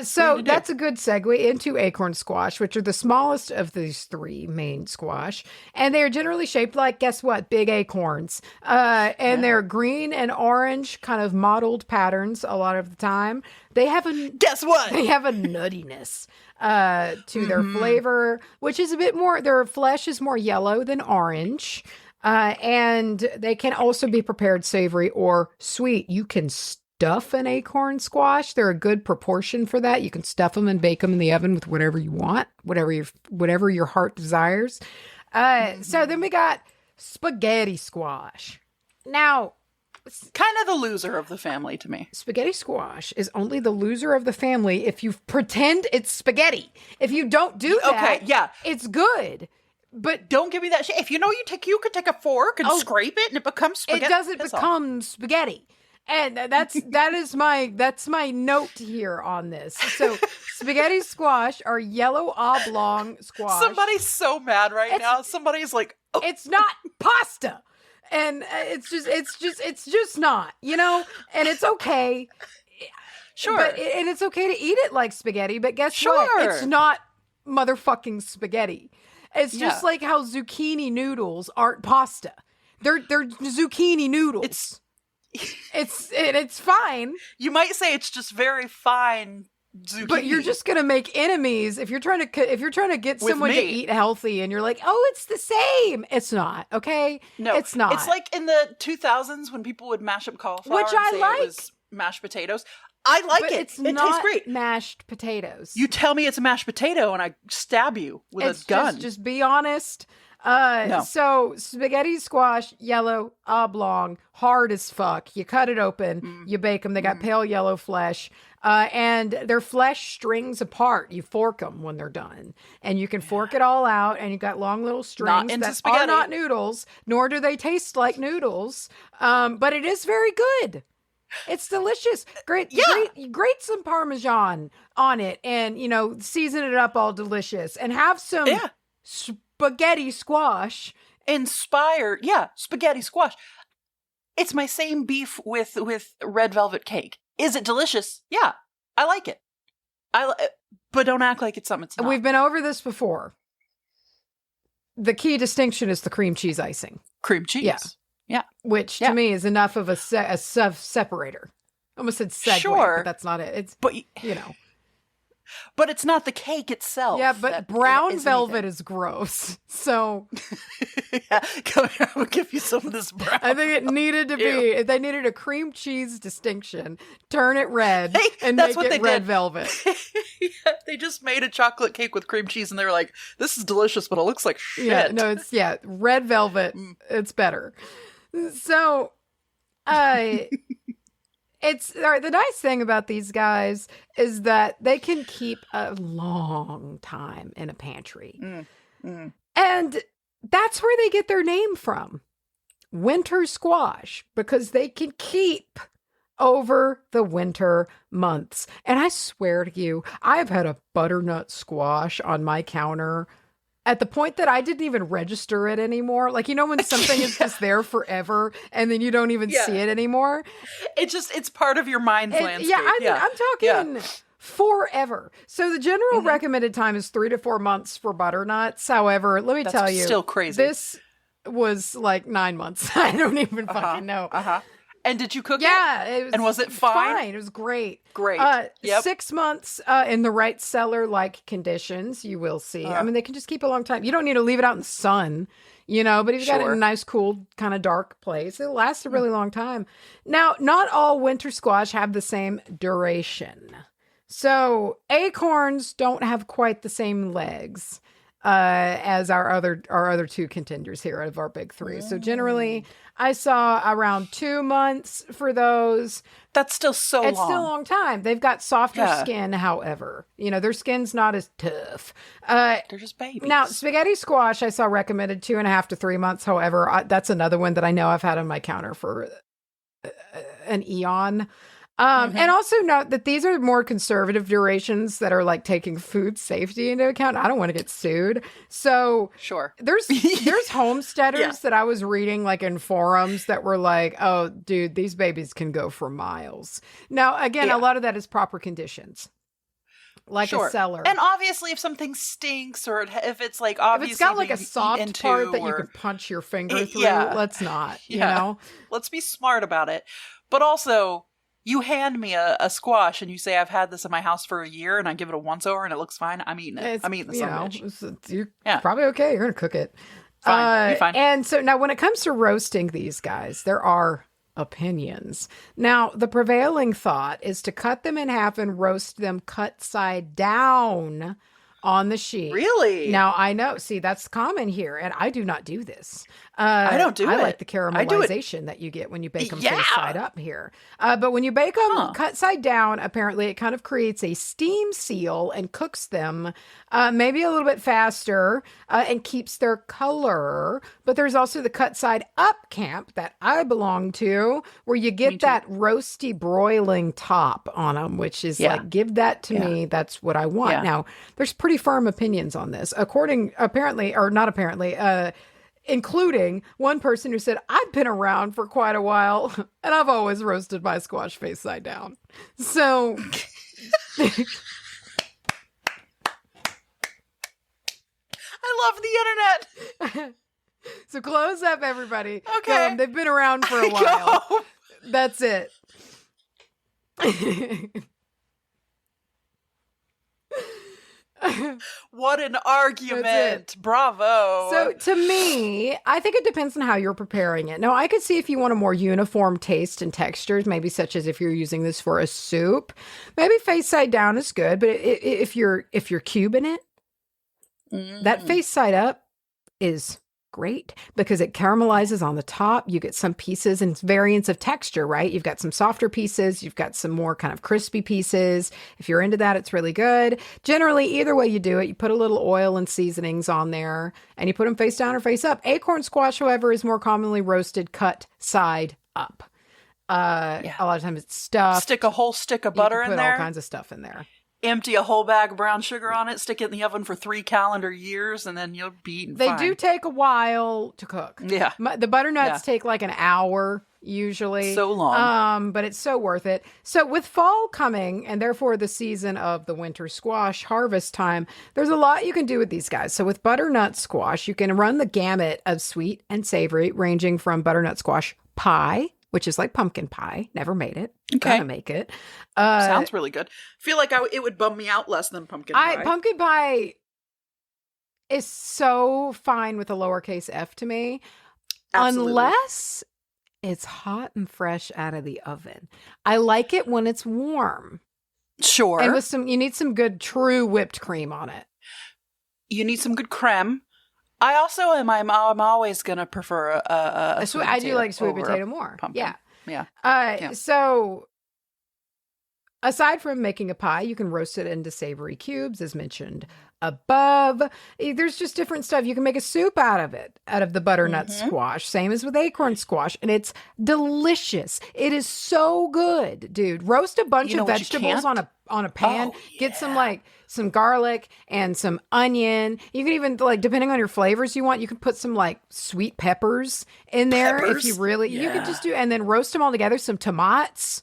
So that's a good segue into acorn squash, which are the smallest of these three main squash. And they're generally shaped like, guess what? Big acorns. And they're green and orange kind of mottled patterns a lot of the time. Guess what? They have a nuttiness to their flavor, which is a bit more, their flesh is more yellow than orange. And they can also be prepared savory or sweet. You can stuff an acorn squash. They're a good proportion for that. You can stuff them and bake them in the oven with whatever you want, whatever your heart desires. So then we got spaghetti squash. Now, kind of the loser of the family to me. Spaghetti squash is only the loser of the family if you pretend it's spaghetti. If you don't do that, it's good. But don't give me that shit. If you could take a fork and scrape it and it becomes spaghetti. It doesn't become spaghetti. And that's my note here on this. So spaghetti squash are yellow oblong squash. Somebody's so mad now. Somebody's like, oh. It's not pasta. And it's just not, and it's okay. Sure. And it's okay to eat it like spaghetti, but guess what? It's not motherfucking spaghetti. It's just like how zucchini noodles aren't pasta. They're zucchini noodles. It's fine. You might say it's just very fine zucchini. But you're just gonna make enemies if you're trying to get someone to eat healthy, and you're like, oh, it's the same. It's not. Okay, no, it's not. It's like in the 2000s when people would mash up cauliflower, which I like. It was mashed potatoes. I like but it. It's it not tastes great. Mashed potatoes. You tell me it's a mashed potato, and I stab you with a gun. Just be honest. No. So spaghetti squash, yellow, oblong, hard as fuck. You cut it open, you bake them. They got pale yellow flesh, and their flesh strings apart. You fork them when they're done, and you can fork it all out. And you got long little strings that spaghetti. Are not noodles, nor do they taste like noodles. But it is very good. It's delicious. Grate some Parmesan on it, and season it up all delicious, and have some spaghetti squash. Spaghetti squash. It's my same beef with red velvet cake. Is it delicious? Yeah, I like it. But don't act like it's something it's not. We've been over this before. The key distinction is the cream cheese icing. Cream cheese. Yeah. Which to me is enough of a separator. I almost said segue, but that's not it. It's, But it's not the cake itself. Yeah, but brown velvet is gross. So come here, I'll give you some of this brown. I think it needed to be. They needed a cream cheese distinction. Turn it red and make it red velvet. They just made a chocolate cake with cream cheese, and they were like, "This is delicious, but it looks like shit." Yeah, no, it's red velvet. It's better. So, it's the nice thing about these guys is that they can keep a long time in a pantry. And that's where they get their name from. Winter squash, because they can keep over the winter months. And I swear to you, I've had a butternut squash on my counter at the point that I didn't even register it anymore. Like, when something is just there forever and then you don't even see it anymore. It's part of your mind's landscape. I'm talking forever. So the general recommended time is 3 to 4 months for butternuts. However, let me tell you. Still crazy. This was like 9 months. I don't even fucking know. And did you cook it? Yeah. Was it fine? It was great. Great. 6 months in the right cellar-like conditions, you will see. I mean, they can just keep a long time. You don't need to leave it out in the sun, but if you've got it in a nice, cool, kind of dark place, it'll last a really long time. Now, not all winter squash have the same duration. So acorns don't have quite the same legs as our other two contenders here of our big three. So generally, I saw around 2 months for those. That's still so long. It's still a long time. They've got softer skin, however. Their skin's not as tough. They're just babies. Now, spaghetti squash, I saw recommended 2.5 to 3 months. However, that's another one that I know I've had on my counter for an eon. And also note that these are more conservative durations that are like taking food safety into account. I don't want to get sued. So there's homesteaders that I was reading like in forums that were like, oh, dude, these babies can go for miles. Now, again, a lot of that is proper conditions. Like a cellar. And obviously if something stinks or if it's like obviously if it's got like a soft part that you can punch your finger through, let's not, you know? Let's be smart about it. But also, you hand me a squash and you say, I've had this in my house for a year and I give it a once over and it looks fine. I'm eating it. I'm eating the son of a bitch. You're probably okay. You're going to cook it. Fine. Fine. And so now when it comes to roasting these guys, there are opinions. Now, the prevailing thought is to cut them in half and roast them cut side down on the sheet. Really? Now, I know. See, that's common here, and I do not do this. I don't do it. I like the caramelization that you get when you bake them face side up here. But when you bake them cut side down, apparently it kind of creates a steam seal and cooks them maybe a little bit faster and keeps their color. But there's also the cut side up camp that I belong to, where you get that roasty broiling top on them, which is like, give that to me. That's what I want. Yeah. Now, there's pretty firm opinions on this, including one person who said, I've been around for quite a while and I've always roasted my squash face side down. So I love the internet. So close up, everybody. Okay. They've been around for a while. That's it. What an argument. Bravo. So to me, I think it depends on how you're preparing it. Now, I could see if you want a more uniform taste and textures, maybe such as if you're using this for a soup, maybe face side down is good. But if you're cubing it, that face side up is great because it caramelizes on the top. You get some pieces and variants of texture, right? You've got some softer pieces. You've got some more kind of crispy pieces. If you're into that, it's really good. Generally, either way you do it, you put a little oil and seasonings on there and you put them face down or face up. Acorn squash, however, is more commonly roasted cut side up. A lot of times it's stuffed. Stick a whole stick of butter in there. Put all kinds of stuff in there. empty a whole bag of brown sugar on it, stick it in the oven for 3 calendar years, and then you'll be eating fine. They do take a while to cook. Yeah. The butternuts take like an hour usually. So long. But it's so worth it. So with fall coming, and therefore the season of the winter squash harvest time, there's a lot you can do with these guys. So with butternut squash, you can run the gamut of sweet and savory, ranging from butternut squash pie, which is like pumpkin pie. Never made it. Okay. Gonna make it. Sounds really good. Feel like it would bum me out less than pumpkin pie. Pumpkin pie is so fine with a lowercase f to me. Absolutely. Unless it's hot and fresh out of the oven. I like it when it's warm. Sure. And with you need some good true whipped cream on it. You need some good creme. I also I'm always gonna prefer a sweet potato. I do like sweet potato more. Pumpkin. Yeah. Yeah. So aside from making a pie, you can roast it into savory cubes, as mentioned above. There's just different stuff. You can make a soup out of it, out of the butternut squash, same as with acorn squash, and it's delicious. It is so good, dude. Roast a bunch of vegetables on a pan. Get some garlic and some onion. You can even, like, depending on your flavors you want, you can put some like sweet peppers in there if you really. You could just and then roast them all together. Some tomatoes.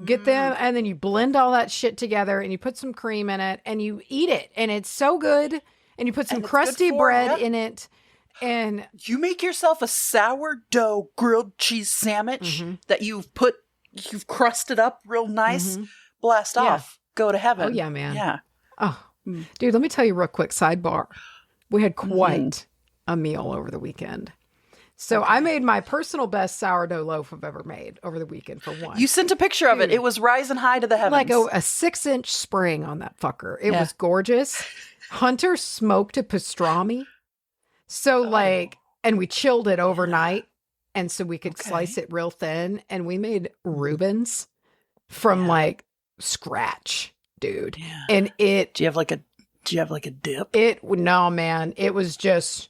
Get them, and then you blend all that shit together, and you put some cream in it, and you eat it, and it's so good. And you put some crusty bread in it, and you make yourself a sourdough grilled cheese sandwich that you've crusted up real nice. Blast off, go to heaven. Oh yeah, man. Yeah. Oh, dude, let me tell you real quick. Sidebar: we had quite a meal over the weekend. So I made my personal best sourdough loaf I've ever made over the weekend for one. You sent a picture of it. It was rising high to the heavens. Like a 6-inch spring on that fucker. It was gorgeous. Hunter smoked a pastrami. So and we chilled it overnight. And so we could slice it real thin. And we made Reubens from like scratch, dude. Yeah. And Do you have like a dip? No, man. It was just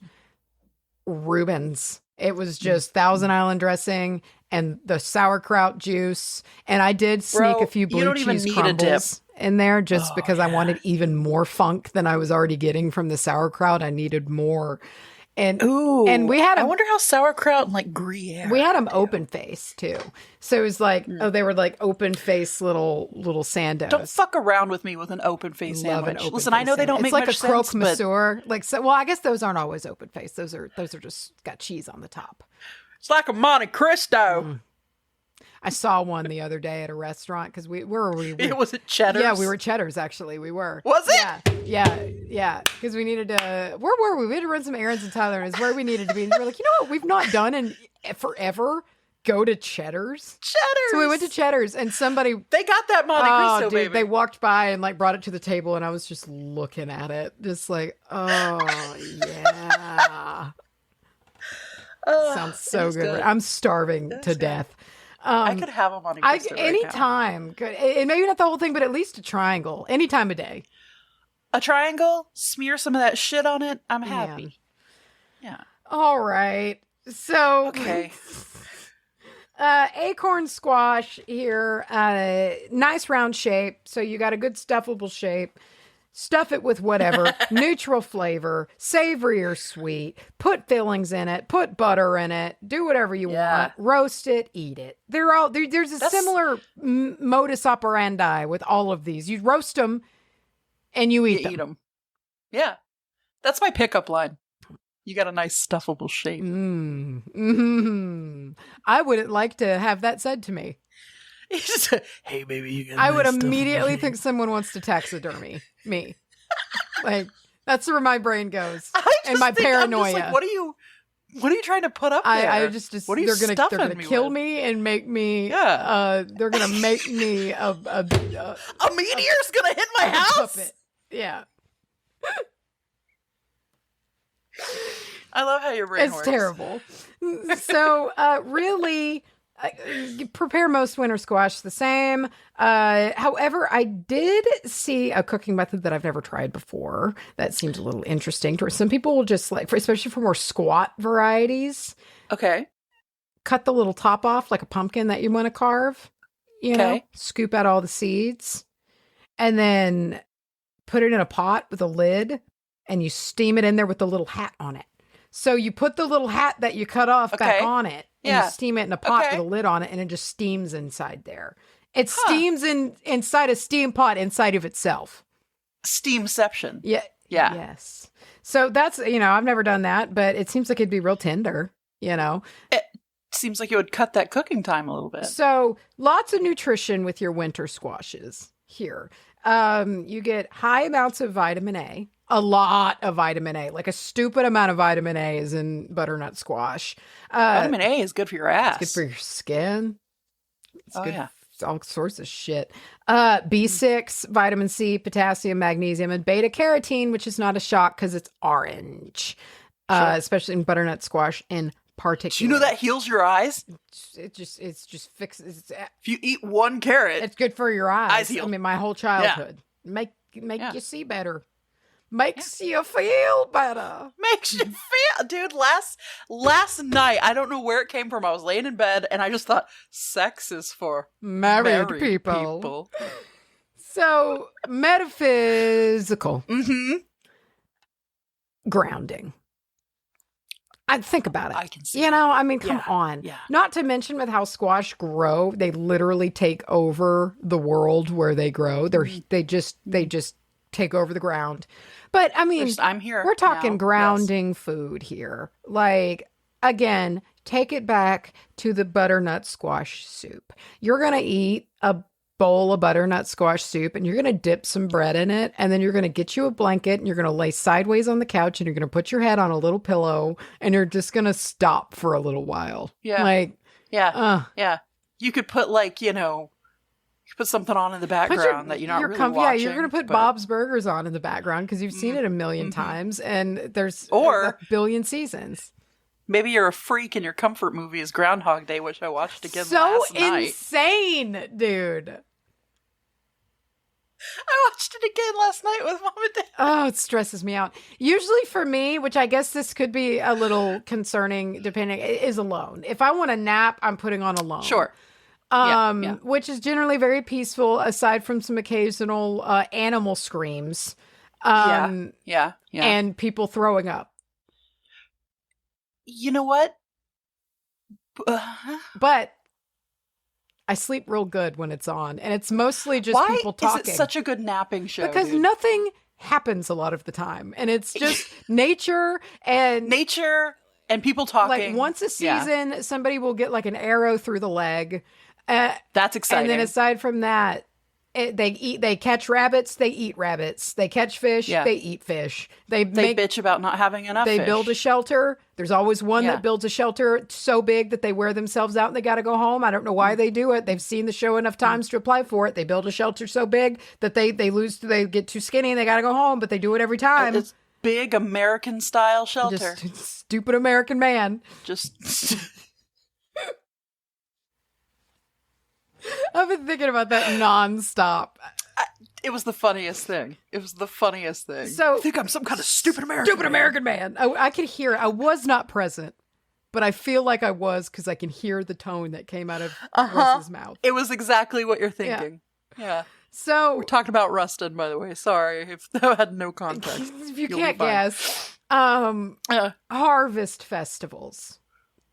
Reubens. It was just Thousand Island dressing and the sauerkraut juice. And I did sneak a few blue cheese crumbles in there just because I wanted even more funk than I was already getting from the sauerkraut. I needed more. And we had I wonder how sauerkraut and like Gruyere. We had them open face too. So it was like, they were like open face little sandos. Don't fuck around with me with an open face sandwich. Listen, I know they don't make much sense. It's like a croque monsieur. Well, I guess those aren't always open face. Those are just got cheese on the top. It's like a Monte Cristo. I saw one the other day at a restaurant because where were we? It was at Cheddar's. Yeah, we were at Cheddar's actually. We were. Was it? Yeah. Because we needed to. Where were we? We had to run some errands in Tyler, and it's where we needed to be. And we're like, you know what? We've not done in forever. Go to Cheddar's. So we went to Cheddar's, and they got that Monte Cristo, dude, baby. They walked by and like brought it to the table, and I was just looking at it, just like, oh yeah. Sounds so good. I'm starving to death. I could have a Monte Cristo anytime. And maybe not the whole thing, but at least a triangle. Any time of day. A triangle, smear some of that shit on it. I'm happy. Yeah. All right. So, acorn squash here. Nice round shape. So you got a good stuffable shape. Stuff it with whatever, neutral flavor, savory or sweet, put fillings in it, put butter in it, do whatever you want, roast it, eat it. There's a similar modus operandi with all of these. You roast them and you eat them. Yeah. That's my pickup line. You got a nice stuffable shape. I wouldn't like to have that said to me. Hey, baby, you got. I would immediately think someone wants to taxidermy me. Like that's where my brain goes, and my paranoia. Like, what are you trying to put up there? I just what are you they're gonna kill me and make me. Yeah. They're gonna make me a meteor's gonna hit my house. Puppet. Yeah. I love how your brain works. It's terrible. So, really. Prepare most winter squash the same. However, I did see a cooking method that I've never tried before that seems a little interesting. Some people will just especially for more squat varieties. Okay. Cut the little top off like a pumpkin that you want to carve. You know, scoop out all the seeds and then put it in a pot with a lid, and you steam it in there with the little hat on it. So you put the little hat that you cut off back on it, and you steam it in a pot with a lid on it, and it just steams inside there. It steams inside a steam pot inside of itself. Steamception. Yeah. Yeah. Yes. So that's, I've never done that, but it seems like it'd be real tender, It seems like it would cut that cooking time a little bit. So lots of nutrition with your winter squashes here. You get high amounts of vitamin A, a lot of vitamin A, like a stupid amount of vitamin A is in butternut squash. Vitamin A is good for your ass. It's good for your skin. It's good for all sorts of shit. B6, vitamin C, potassium, magnesium, and beta carotene, which is not a shock because it's orange, especially in butternut squash in particular. Do you know that heals your eyes? It's just fixes. If you eat one carrot, it's good for your eyes. Eyes heal. I mean, my whole childhood make you see better. Makes you feel better. Makes you feel, dude. Last night, I don't know where it came from. I was laying in bed and I just thought, sex is for married people. So metaphysical, grounding. I think about it. I can see. Come on. Yeah. Not to mention with how squash grow, they literally take over the world where they grow. They just take over the ground. But I mean, I'm here. We're talking grounding food here. Like, again, take it back to the butternut squash soup. You're going to eat a bowl of butternut squash soup and you're going to dip some bread in it. And then you're going to get you a blanket and you're going to lay sideways on the couch and you're going to put your head on a little pillow and you're just going to stop for a little while. Yeah. Yeah. You could put put something on in the background that you're not really watching. Yeah, you're going to put Bob's Burgers on in the background because you've seen it a million times and there's a billion seasons. Maybe you're a freak and your comfort movie is Groundhog Day, which I watched again last night. So insane, dude. I watched it again last night with Mom and Dad. Oh, it stresses me out. Usually for me, which I guess this could be a little concerning depending, is Alone. If I want a nap, I'm putting on Alone. Sure. Which is generally very peaceful, aside from some occasional animal screams. And people throwing up. You know what? But I sleep real good when it's on, and it's mostly just people talking. Why is it such a good napping show? Because nothing happens a lot of the time, and it's just nature and people talking. Like once a season, somebody will get like an arrow through the leg. That's exciting. And then aside from that, they catch rabbits, they eat rabbits. They catch fish, they eat fish. They bitch about not having enough fish. They build a shelter. There's always one that builds a shelter so big that they wear themselves out and they got to go home. I don't know why they do it. They've seen the show enough times to apply for it. They build a shelter so big that they get too skinny and they got to go home, but they do it every time. It's big American style shelter. Just stupid American man. Just... I've been thinking about that nonstop. It was the funniest thing. So, I think I'm some kind of stupid American man. I could hear. I was not present, but I feel like I was because I can hear the tone that came out of Russ's mouth. It was exactly what you're thinking. Yeah. So we're talking about Rustin, by the way. Sorry if that had no context. If you can't guess, harvest festivals.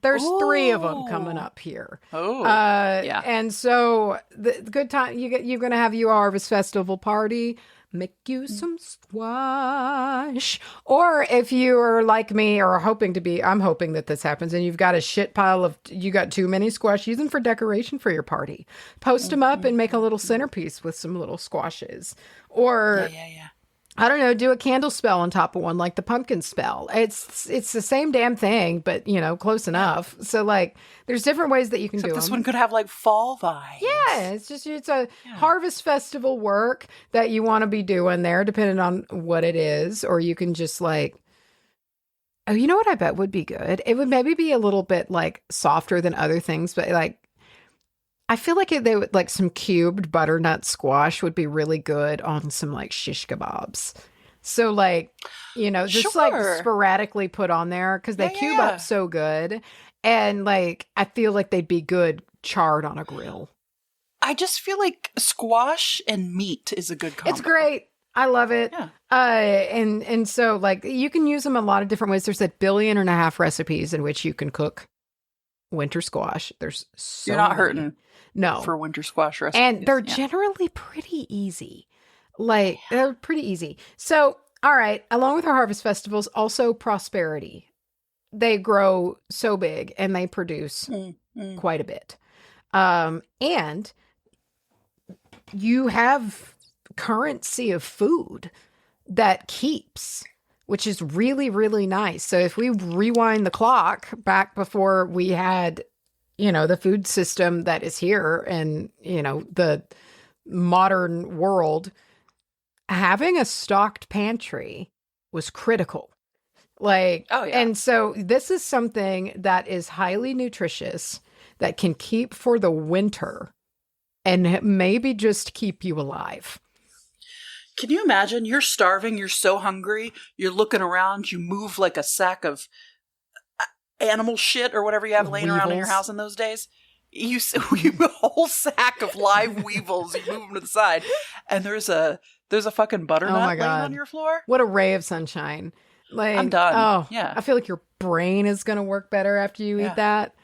There's 3 of them coming up here. And so the good time you're going to have your harvest festival party. Make you some squash. Or if you are like me or hoping to be, I'm hoping that this happens and you've got a shit pile you got too many squash, use them for decoration for your party. Post them up and make a little centerpiece with some little squashes. Or I don't know, do a candle spell on top of one, like the pumpkin spell. It's the same damn thing, but, close enough. So, like, there's different ways that you can do this them. one could have, like, fall vibes. Yeah, it's a harvest festival work that you want to be doing there, depending on what it is. Or you can just, like, oh, you know what I bet would be good? It would maybe be a little bit, like, softer than other things, but, like, I feel like they would like some cubed butternut squash would be really good on some like shish kebabs. So like, just like sporadically put on there because they cube up so good. And like, I feel like they'd be good charred on a grill. I just feel like squash and meat is a good combo. It's great. I love it. Yeah. And so like you can use them a lot of different ways. There's 1.5 billion recipes in which you can cook winter squash. There's so You're not many. hurting. No. For winter squash recipes. And they're generally pretty easy. Like they're pretty easy. So, all right, along with our harvest festivals, also prosperity. They grow so big and they produce quite a bit. And you have currency of food that keeps, which is really, really nice. So if we rewind the clock back before we had, the food system that is here and, the modern world, having a stocked pantry was critical. Like, oh, yeah. And so this is something that is highly nutritious that can keep for the winter and maybe just keep you alive. Can you imagine? You're starving. You're so hungry. You're looking around. You move like a sack of animal shit or whatever you have laying around in your house in those days. You a whole sack of live weevils. You move them to the side, and there's a fucking butternut laying on your floor. What a ray of sunshine! Like, I'm done. Oh, yeah. I feel like your brain is going to work better after you eat that.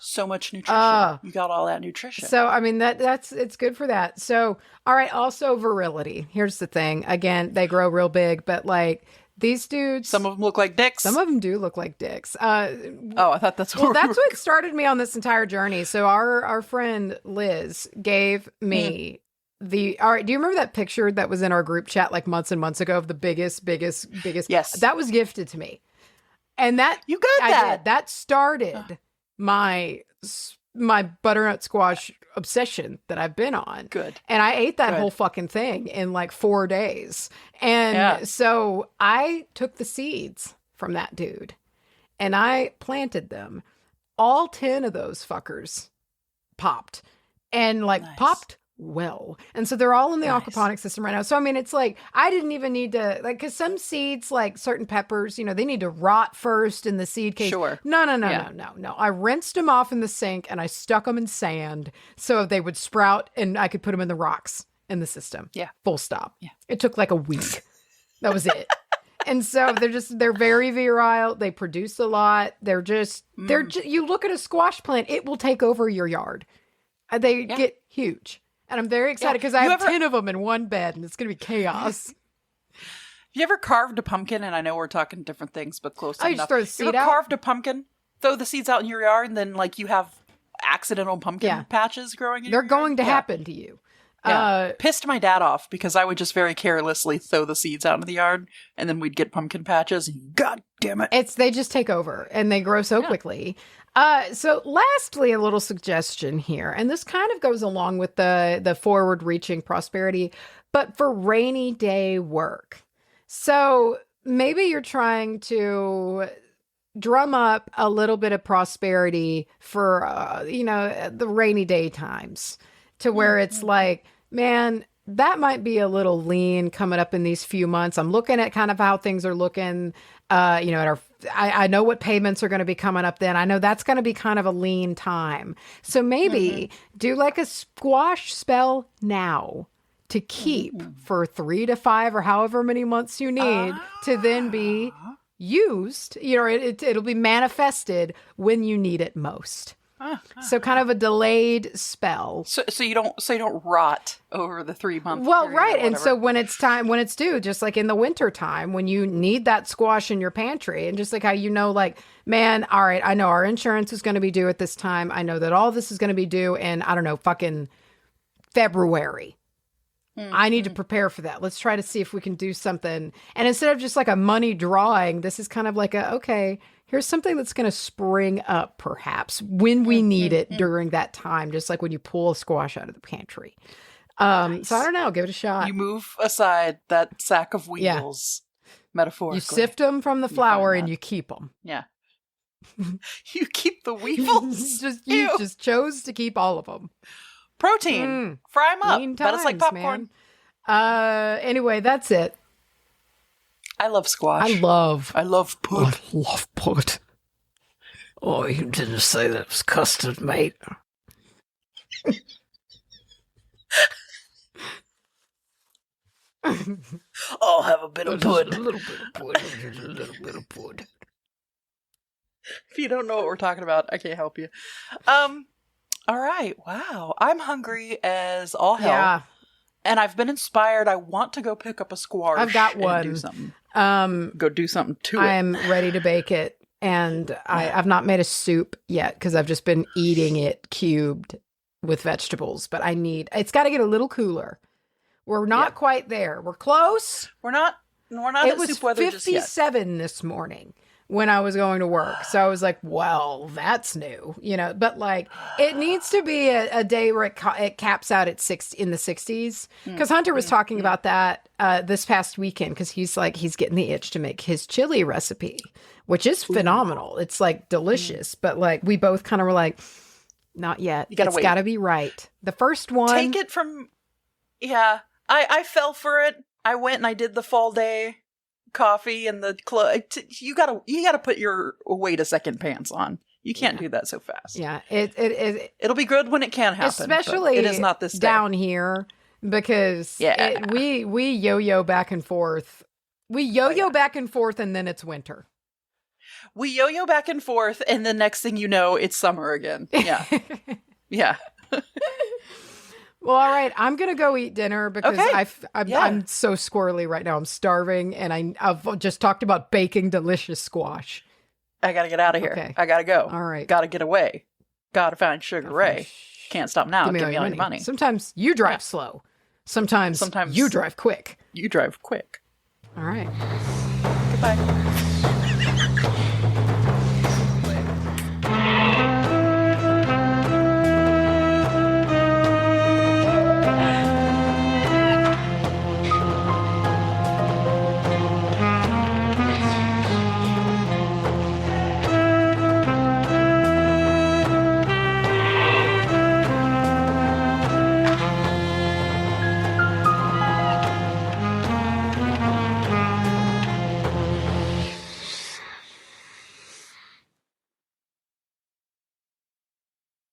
So much nutrition. You got all that nutrition. So, I mean, it's good for that. So, all right. Also virility. Here's the thing. Again, they grow real big, but like these dudes. Some of them look like dicks. Some of them do look like dicks. I thought that's what that's what started me on this entire journey. So our friend Liz gave me all right, do you remember that picture that was in our group chat like months and months ago of the biggest? Yes. That was gifted to me. And that you got that. I did. That started my butternut squash obsession that I've been on. Good. And I ate that whole fucking thing in like 4 days. And so I took the seeds from that dude and I planted them. All 10 of those fuckers popped and popped well. And so they're all in the aquaponics system right now. So, I mean, it's like, I didn't even need to, like, because some seeds, like certain peppers, they need to rot first in the seed case. Sure. No. I rinsed them off in the sink and I stuck them in sand so they would sprout and I could put them in the rocks in the system. Yeah. Full stop. Yeah. It took like a week. That was it. And so they're very virile. They produce a lot. You look at a squash plant, it will take over your yard. They get huge. And I'm very excited because I have 10 of them in one bed and it's going to be chaos. Have you ever carved a pumpkin? And I know we're talking different things, but close enough. Just throw the seed out? Carved a pumpkin, throw the seeds out in your yard, and then like you have accidental pumpkin patches growing in your yard? They're going to happen to you. Pissed my dad off because I would just very carelessly throw the seeds out in the yard and then we'd get pumpkin patches. And God damn it. They just take over and they grow so quickly. So lastly, a little suggestion here, and this kind of goes along with the forward-reaching prosperity, but for rainy day work. So maybe you're trying to drum up a little bit of prosperity for, the rainy day times to where it's like, man, that might be a little lean coming up in these few months. I'm looking at kind of how things are looking, I know what payments are going to be coming up then. I know that's going to be kind of a lean time. So maybe do like a squash spell now to keep for 3 to 5 or however many months you need to then be used. It'll be manifested when you need it most. So kind of a delayed spell. So you don't rot over the 3 months. Well, right. And so when it's due, just like in the winter time, when you need that squash in your pantry, and just like how like, man, all right, I know our insurance is going to be due at this time. I know that all this is going to be due in, I don't know, fucking February. I need to prepare for that. Let's try to see if we can do something. And instead of just like a money drawing, this is kind of like here's something that's going to spring up perhaps when we need it during that time, just like when you pull a squash out of the pantry. Nice. So I don't know, give it a shot. You move aside that sack of weevils, metaphorically. You sift them from the flour and you keep them. Yeah. You keep the weevils? You just chose to keep all of them. Protein. Fry them up. But it's like popcorn. Man. Anyway, that's it. I love squash. I love pud. I love pud. Oh, you didn't say that was custard, mate. I'll have a bit of pud. A little bit of pud. A little bit of pud. If you don't know what we're talking about, I can't help you. All right. Wow. I'm hungry as all hell. Yeah. And I've been inspired. I want to go pick up a squash. I've got one. And do something. Go do something to it. I'm ready to bake it. And I've not made a soup yet because I've just been eating it cubed with vegetables. But it's got to get a little cooler. We're not quite there. We're close. We're not at soup weather just yet. It was 57 this morning when I was going to work. So I was like, well, that's new, but like it needs to be a day where it caps out at in the 60s. Because Hunter was talking about that this past weekend because he's getting the itch to make his chili recipe, which is phenomenal. It's like delicious. But like we both kind of were like, not yet. It's got to be right. The first one. Take it from, I fell for it. I went and I did the fall day coffee and the you gotta put your wait a second pants on. You can't do that so fast. Yeah, it'll be good when it can happen. Especially it is not this day. Down here because we yo-yo back and forth. We yo-yo back and forth and then it's winter. We yo-yo back and forth and the next thing you know, it's summer again. Yeah. Yeah. Well, all right. I'm going to go eat dinner because I'm so squirrely right now. I'm starving and I've just talked about baking delicious squash. I got to get out of here. Okay. I got to go. All right. Got to get away. Got to find Sugar Ray. Can't stop now. Give me all your money. Sometimes you drive slow. Sometimes you drive quick. You drive quick. All right. Goodbye.